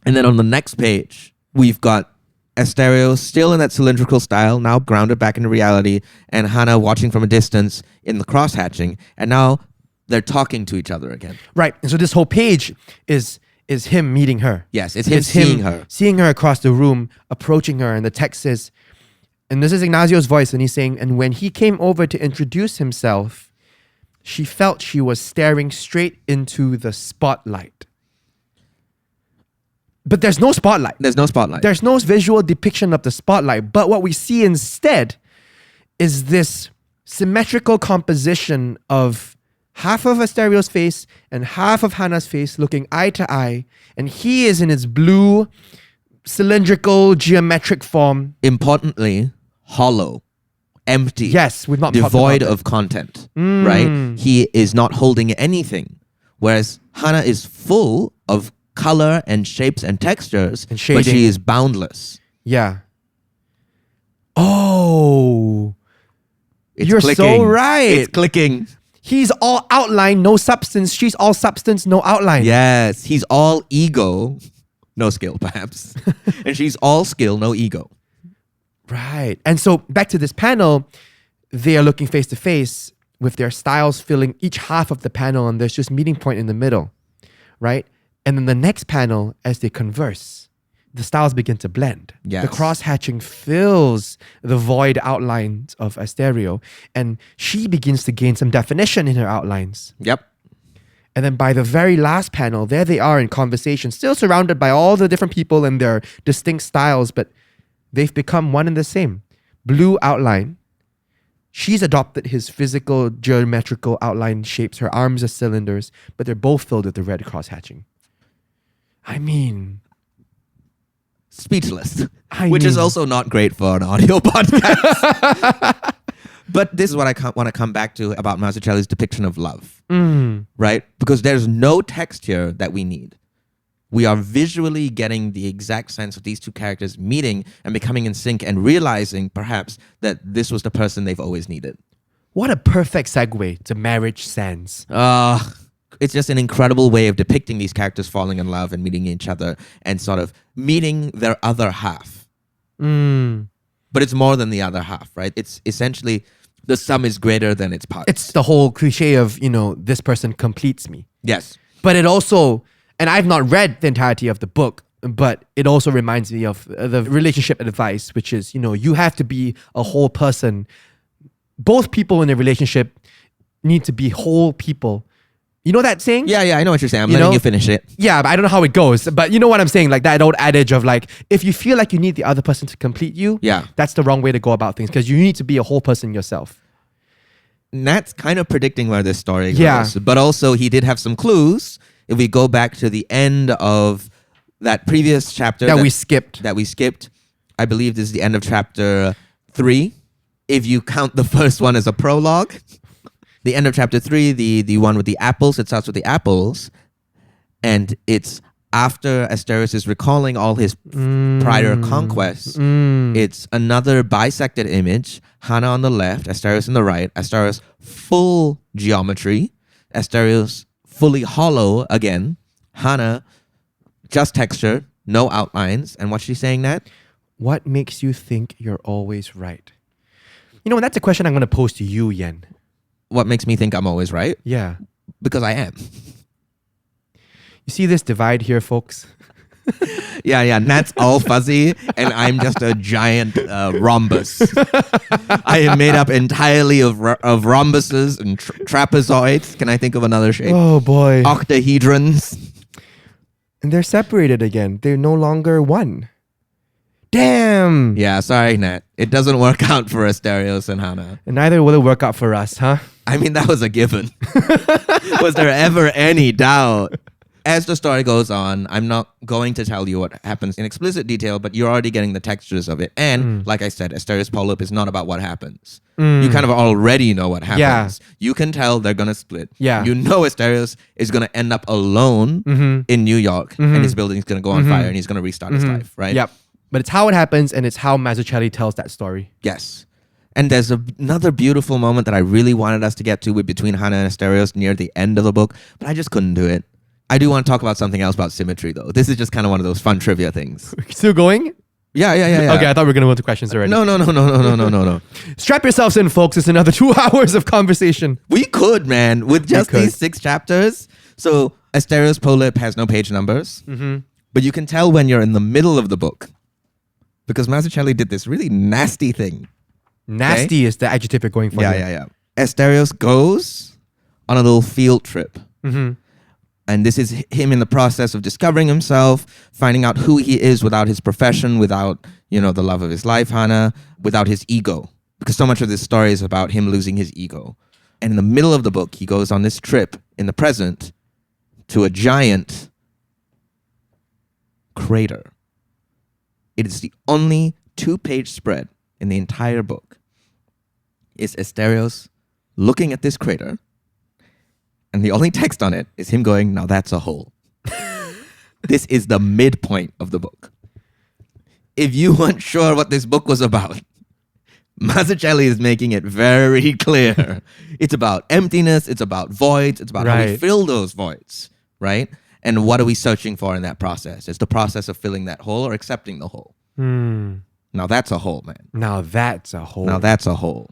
And then on the next page, we've got Asterios still in that cylindrical style, now grounded back into reality, and Hana watching from a distance in the cross-hatching, and now they're talking to each other again. Right. And so this whole page is him meeting her. Yes, it's him seeing her. Seeing her across the room, approaching her, and the text says, and this is Ignacio's voice, and he's saying, and when he came over to introduce himself, she felt she was staring straight into the spotlight. But there's no spotlight. There's no spotlight. There's no visual depiction of the spotlight. But what we see instead is this symmetrical composition of half of Asterios' face and half of Hana's face looking eye to eye. And he is in his blue, cylindrical, geometric form. Importantly, hollow, empty. Yes, we've not talked devoid about of content, right? He is not holding anything. Whereas Hana is full of color and shapes and textures, and shading. But she is boundless. Yeah. Oh, It's you're clicking. so right. It's clicking. He's all outline, no substance. She's all substance, no outline. Yes, he's all ego, no skill, perhaps. And she's all skill, no ego. Right. And so back to this panel, they are looking face to face with their styles filling each half of the panel, and there's just meeting point in the middle, right? And then the next panel, as they converse, the styles begin to blend. Yes. The cross-hatching fills the void outlines of Asterio, and she begins to gain some definition in her outlines. Yep. And then by the very last panel, there they are in conversation, still surrounded by all the different people and their distinct styles, but they've become one and the same. Blue outline. She's adopted his physical geometrical outline shapes. Her arms are cylinders, but they're both filled with the red cross-hatching. I mean... Speechless. Which is also not great for an audio podcast. But this is what I want to come back to about Mazzucchelli's depiction of love. Right? Because there's no text here that we need. We are visually getting the exact sense of these two characters meeting and becoming in sync and realizing, perhaps, that this was the person they've always needed. What a perfect segue to Marriage Sans. It's just an incredible way of depicting these characters falling in love and meeting each other and sort of meeting their other half. But it's more than the other half, right? It's essentially The sum is greater than its parts. It's the whole cliche of, this person completes me. Yes. But it also, and I've not read the entirety of the book, but it also reminds me of the relationship advice, which is, you have to be a whole person. Both people in a relationship need to be whole people. You know that saying? Yeah, I know what you're saying. I'm letting you finish it. Yeah, but I don't know how it goes. But you know what I'm saying? Like that old adage of like, if you feel like you need the other person to complete you, that's the wrong way to go about things because you need to be a whole person yourself. And that's kind of predicting where this story goes. Yeah. But also he did have some clues. If we go back to the end of that previous chapter that we skipped, I believe this is the end of chapter 3. If you count the first one as a prologue. The end of chapter 3, the one with the apples, it starts with the apples. And it's after Asterios is recalling all his prior conquests. It's another bisected image. Hana on the left, Asterios on the right. Asterios full geometry. Asterios fully hollow again. Hana just texture, no outlines. And what's she saying, Nat? What makes you think you're always right? That's a question I'm going to pose to you, Yen. What makes me think I'm always right? Yeah. Because I am. You see this divide here, folks? Yeah. Nat's all fuzzy, and I'm just a giant rhombus. I am made up entirely of rhombuses and trapezoids. Can I think of another shape? Oh, boy. Octahedrons. And they're separated again. They're no longer one. Damn. Yeah, sorry, Nat. It doesn't work out for Asterios and Hana. And neither will it work out for us, huh? I mean, that was a given. Was there ever any doubt? As the story goes on, I'm not going to tell you what happens in explicit detail, but you're already getting the textures of it. And like I said, Asterios Polyp is not about what happens. You kind of already know what happens. Yeah. You can tell they're going to split. Yeah. You know Asterios is going to end up alone in New York and his building is going to go on fire and he's going to restart his life, right? Yep. But it's how it happens and it's how Mazzucchelli tells that story. Yes. And there's another beautiful moment that I really wanted us to get to between Hana and Asterios near the end of the book, but I just couldn't do it. I do want to talk about something else about symmetry, though. This is just kind of one of those fun trivia things. Still going? Yeah. Okay, I thought we were going to go to questions already. No. Strap yourselves in, folks. It's another 2 hours of conversation. We could, man, with just these 6 chapters. So Asterios Polyp has no page numbers, but you can tell when you're in the middle of the book because Mazzucchelli did this really nasty thing. Nasty is the adjective you're going for. Yeah. Asterios goes on a little field trip. And this is him in the process of discovering himself, finding out who he is without his profession, without, the love of his life, Hana, without his ego. Because so much of this story is about him losing his ego. And in the middle of the book, he goes on this trip in the present to a giant crater. It is the only 2-page spread in the entire book. It's Asterios looking at this crater. And the only text on it is him going, now that's a hole. This is the midpoint of the book. If you weren't sure what this book was about, Mazzucchelli is making it very clear. It's about emptiness. It's about voids. It's about how we fill those voids, right? And what are we searching for in that process? It's the process of filling that hole or accepting the hole. Now that's a hole, man. Now that's a hole.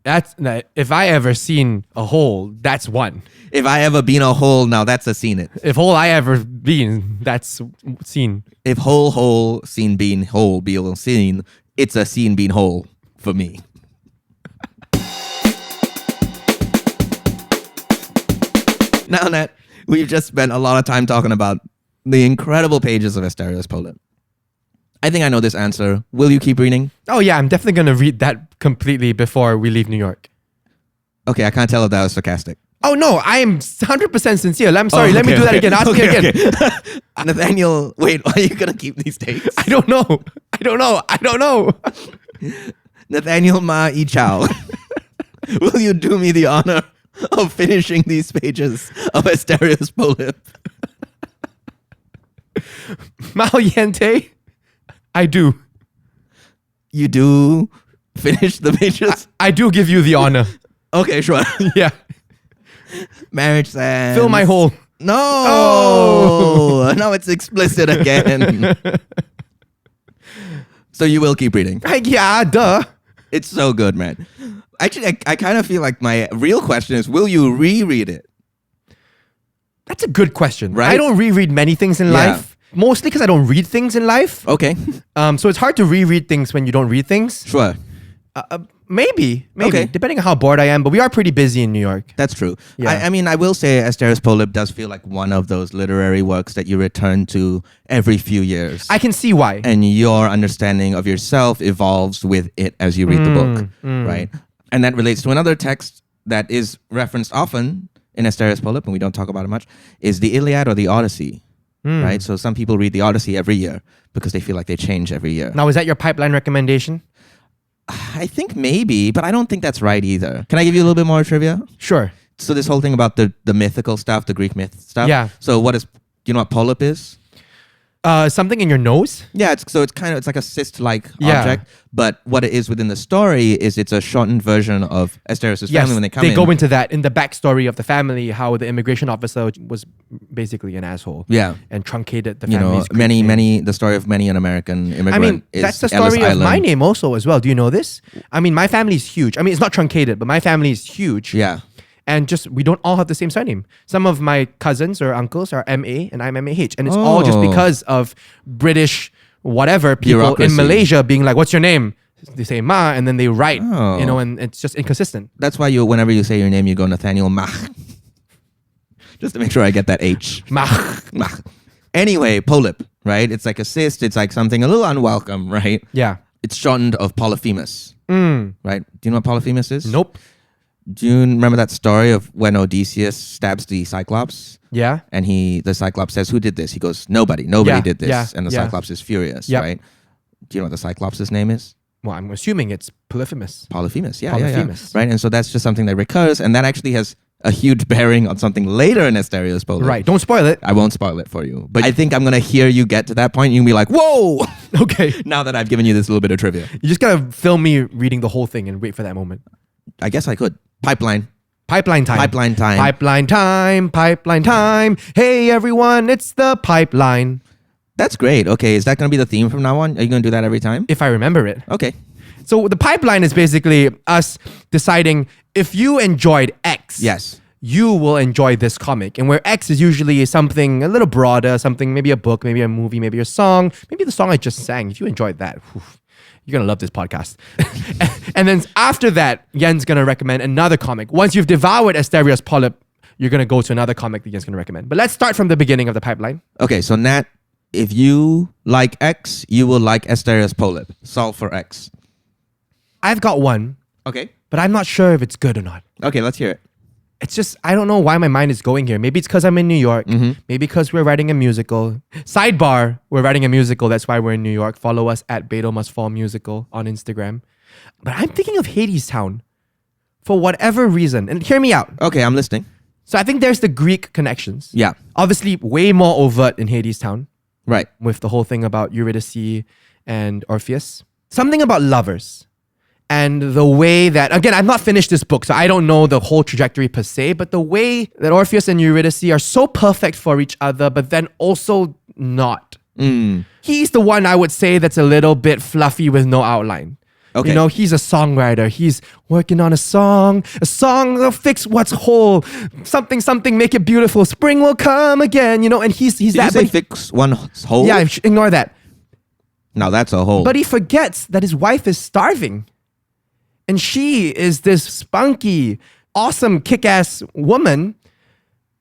If I ever seen a hole, that's one. If I ever been a hole, now that's a seen it. If hole I ever been, that's seen. If hole, seen, bean, hole, be seen, it's a seen, bean, hole for me. Now, Nat, we've just spent a lot of time talking about the incredible pages of Asterios Polyp. I think I know this answer. Will you keep reading? Oh yeah, I'm definitely going to read that completely before we leave New York. Okay, I can't tell if that was sarcastic. Oh no, I am 100% sincere. I'm sorry, let me do that again. Ask me again. Nathaniel, wait, why are you going to keep these dates? I don't know. Nathaniel Ma I Chow, will you do me the honor of finishing these pages of Asterios Polyp? Mao Yente, I do. You do finish the pages? I do give you the honor. Okay, sure. Yeah. Marriage sense. Fill my hole. No. Oh. Now it's explicit again. So you will keep reading? Yeah, duh. It's so good, man. Actually, I kind of feel like my real question is, will you reread it? That's a good question. Right? I don't reread many things in life. Mostly because I don't read things in life. Okay. So it's hard to reread things when you don't read things. Sure. Maybe, Okay. depending on how bored I am. But we are pretty busy in New York. That's true. Yeah. I mean, I will say Asterios Polyp does feel like one of those literary works that you return to every few years. I can see why. And your understanding of yourself evolves with it as you read the book, right? And that relates to another text that is referenced often in Asterios Polyp, and we don't talk about it much, is the Iliad or the Odyssey, right? So some people read the Odyssey every year because they feel like they change every year. Now, is that your pipeline recommendation? I think maybe, but I don't think that's right either. Can I give you a little bit more trivia? Sure. So this whole thing about the mythical stuff, the Greek myth stuff. Yeah. So do you know what polyp is? Something in your nose? Yeah, it's like a cyst-like Yeah. object, but what it is within the story is it's a shortened version of Asterios' family when they come in. They go into that in the backstory of the family, how the immigration officer was basically an asshole. Yeah. And truncated the You know, family's Greek name. the story of many an American immigrant. I mean, is that's the Ellis story of Island. my name also as well. Do you know this? I mean, my family is huge. I mean, it's not truncated, but my family is huge. Yeah. And just, we don't all have the same surname. Some of my cousins or uncles are MA and I'm MAH. And it's all just because of British whatever people Bureaucracy. in Malaysia being like, what's your name? They say Ma, and then they write, Oh. and it's just inconsistent. That's why whenever you say your name, you go Nathaniel Mach. Just to make sure I get that H. Ma. Mach. Anyway, polyp, right? It's like a cyst. It's like something a little unwelcome, right? Yeah. It's shortened of Polyphemus, right? Do you know what Polyphemus is? Nope. Do you remember that story of when Odysseus stabs the Cyclops? Yeah. And the Cyclops says, who did this? He goes, nobody did this. Yeah, And the yeah. Cyclops is furious, Yep. right? Do you know what the Cyclops' name is? Well, I'm assuming it's Polyphemus. Polyphemus, yeah. Polyphemus. Right, and so that's just something that recurs, and that actually has a huge bearing on something later in Asterios Polyp. Right. Don't spoil it. I won't spoil it for you. But I think I'm going to hear you get to that point, and you'll be like, whoa! Okay. Now that I've given you this little bit of trivia. You just gotta film me reading the whole thing and wait for that moment. I guess I could. Pipeline Pipeline time. time. Pipeline time. Pipeline time. Hey everyone, it's the pipeline. That's great. Okay, is that going to be the theme from now on? Are you going to do that every time? If I remember it. Okay. So the pipeline is basically us deciding if you enjoyed X. Yes. You will enjoy this comic. And where X is usually something a little broader, something maybe a book, maybe a movie, maybe a song, maybe the song I just sang. If you enjoyed that, you're going to love this podcast. And then after that, Yen's going to recommend another comic. Once you've devoured Asterios Polyp, you're going to go to another comic that Yen's going to recommend. But let's start from the beginning of the pipeline. Okay, so Nat, if you like X, you will like Asterios Polyp. Solve for X. I've got one, Okay. but I'm not sure if it's good or not. Okay, let's hear it. It's just, I don't know why my mind is going here. Maybe it's because I'm in New York. Maybe because we're writing a musical. Sidebar, we're writing a musical. That's why we're in New York. Follow us at Beto Must Fall Musical on Instagram. But I'm thinking of Hadestown for whatever reason. And hear me out. Okay, I'm listening. So I think there's the Greek connections. Yeah. Obviously, way more overt in Hadestown Right. with the whole thing about Eurydice and Orpheus. Something about lovers. And the way that, again, I've not finished this book, so I don't know the whole trajectory per se, but the way that Orpheus and Eurydice are so perfect for each other, but then also not. He's the one I would say that's a little bit fluffy with no outline. Okay. You know, he's a songwriter. He's working on a song that'll fix what's whole. Something, make it beautiful. Spring will come again, you know, and he's Did that. you say But fix one hole? yeah, ignore that. Now that's a hole. But he forgets that his wife is starving. And she is this spunky, awesome, kick-ass woman,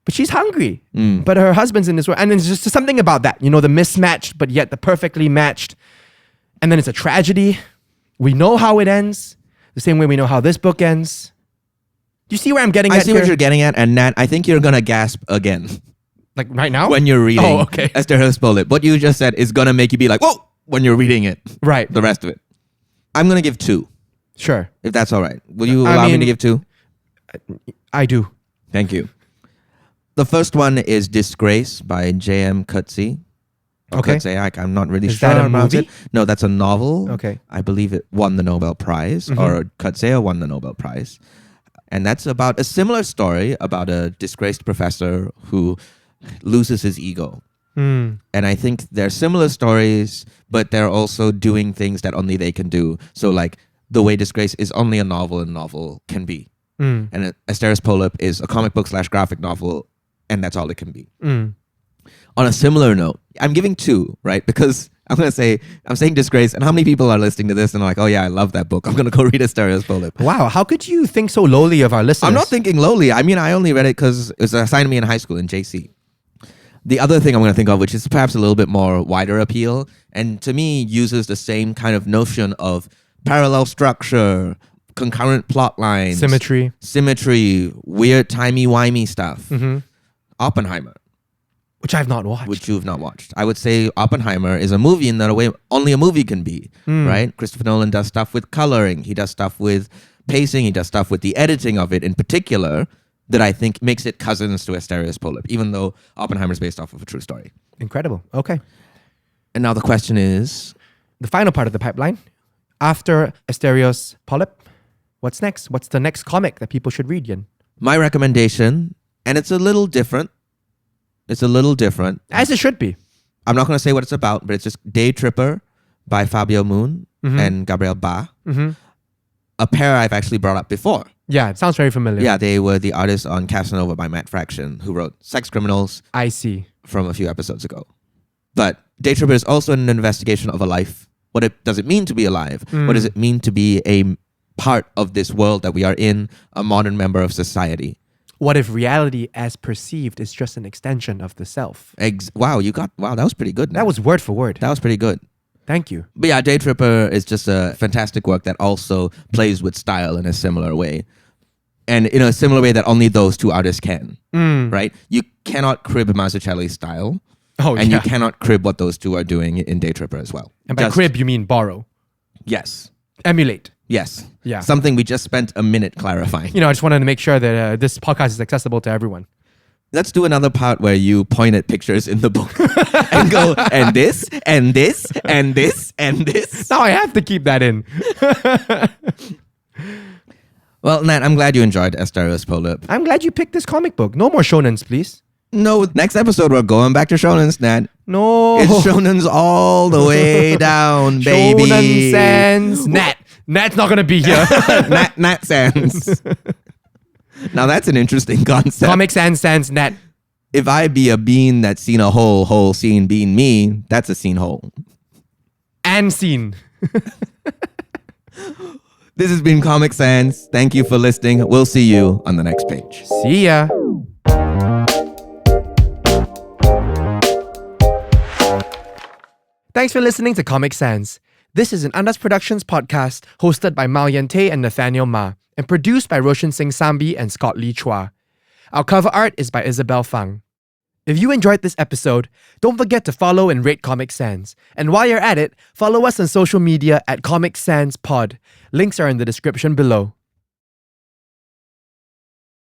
but she's hungry. But her husband's in this world. And there's just something about that, you know, the mismatched, but yet the perfectly matched. And then it's a tragedy. We know how it ends, the same way we know how this book ends. Do you see where I'm getting at I see here? what you're getting at, and Nat, I think you're going to gasp again Like right now? when you're reading Oh, okay. Asterios Polyp. What you just said is going to make you be like, whoa, when you're reading it. Right. The rest of it. I'm going to give 2, Sure. if that's all right. Will you allow me to give 2? I do. Thank you. The first one is Disgrace by J.M. Coetzee. Okay. Coetzee, I'm not really Is sure that a how to pronounce movie? it. No, that's a novel. Okay. I believe it won the Nobel Prize, or Coetzee won the Nobel Prize. And that's about a similar story about a disgraced professor who loses his ego. And I think they're similar stories, but they're also doing things that only they can do. So like the way Disgrace is only a novel and novel can be. And Asterios Polyp is a comic book / graphic novel, and that's all it can be. On a similar note, I'm giving 2, right? Because I'm saying Disgrace, and how many people are listening to this and are like, oh yeah, I love that book. I'm going to go read Asterios Polyp. Wow, how could you think so lowly of our listeners? I'm not thinking lowly. I mean, I only read it because it was assigned to me in high school in JC. The other thing I'm going to think of, which is perhaps a little bit more wider appeal, and to me uses the same kind of notion of parallel structure, concurrent plot lines, symmetry, weird timey-wimey stuff. Oppenheimer. Which I've not watched. Which you've not watched. I would say Oppenheimer is a movie in that way only a movie can be, right? Christopher Nolan does stuff with coloring. He does stuff with pacing. He does stuff with the editing of it in particular that I think makes it cousins to Asterios Polyp, even though Oppenheimer is based off of a true story. Incredible. Okay. And now the question is... the final part of the pipeline. After Asterios Polyp, what's next? What's the next comic that people should read, Yin? My recommendation, and it's a little different. As it should be. I'm not going to say what it's about, but it's just Day Tripper by Fabio Moon and Gabriel Ba. A pair I've actually brought up before. Yeah, it sounds very familiar. Yeah, they were the artists on Casanova by Matt Fraction, who wrote Sex Criminals. I see. From a few episodes ago. But Day Tripper is also an investigation of a life. Does it mean to be alive? What does it mean to be a part of this world that we are in, a modern member of society? What if reality as perceived is just an extension of the self? Wow, that was pretty good. That was word for word. That was pretty good. Thank you. But yeah, Day Tripper is just a fantastic work that also plays with style in a similar way. And in a similar way that only those two artists can, right? You cannot crib Mazzucchelli's style. You cannot crib what those two are doing in Day Tripper as well. And by crib, you mean borrow? Yes. Emulate? Yes. Yeah. Something we just spent a minute clarifying. I just wanted to make sure that this podcast is accessible to everyone. Let's do another part where you point at pictures in the book and go, and this, and this, and this, and this. Now I have to keep that in. Well, Nat, I'm glad you enjoyed Asterios Polyp. I'm glad you picked this comic book. No more shonens, please. No, next episode we're going back to shonens, Nat. No. It's shonens all the way down, baby. Shonen sans Nat. Nat's not going to be here. Nat sans. Now that's an interesting concept. Comic sans Nat. If I be a bean that's seen a whole scene being me, that's a scene hole. And scene. This has been Comic Sans. Thank you for listening. We'll see you on the next page. See ya. Thanks for listening to Comic Sans. This is an Andas Productions podcast hosted by Myle and Nathaniel Ma and produced by Roshan Singh Sambhi and Scott Lee Chua. Our cover art is by Isabel Fang. If you enjoyed this episode, don't forget to follow and rate Comic Sans. And while you're at it, follow us on social media at Comic Sans Pod. Links are in the description below.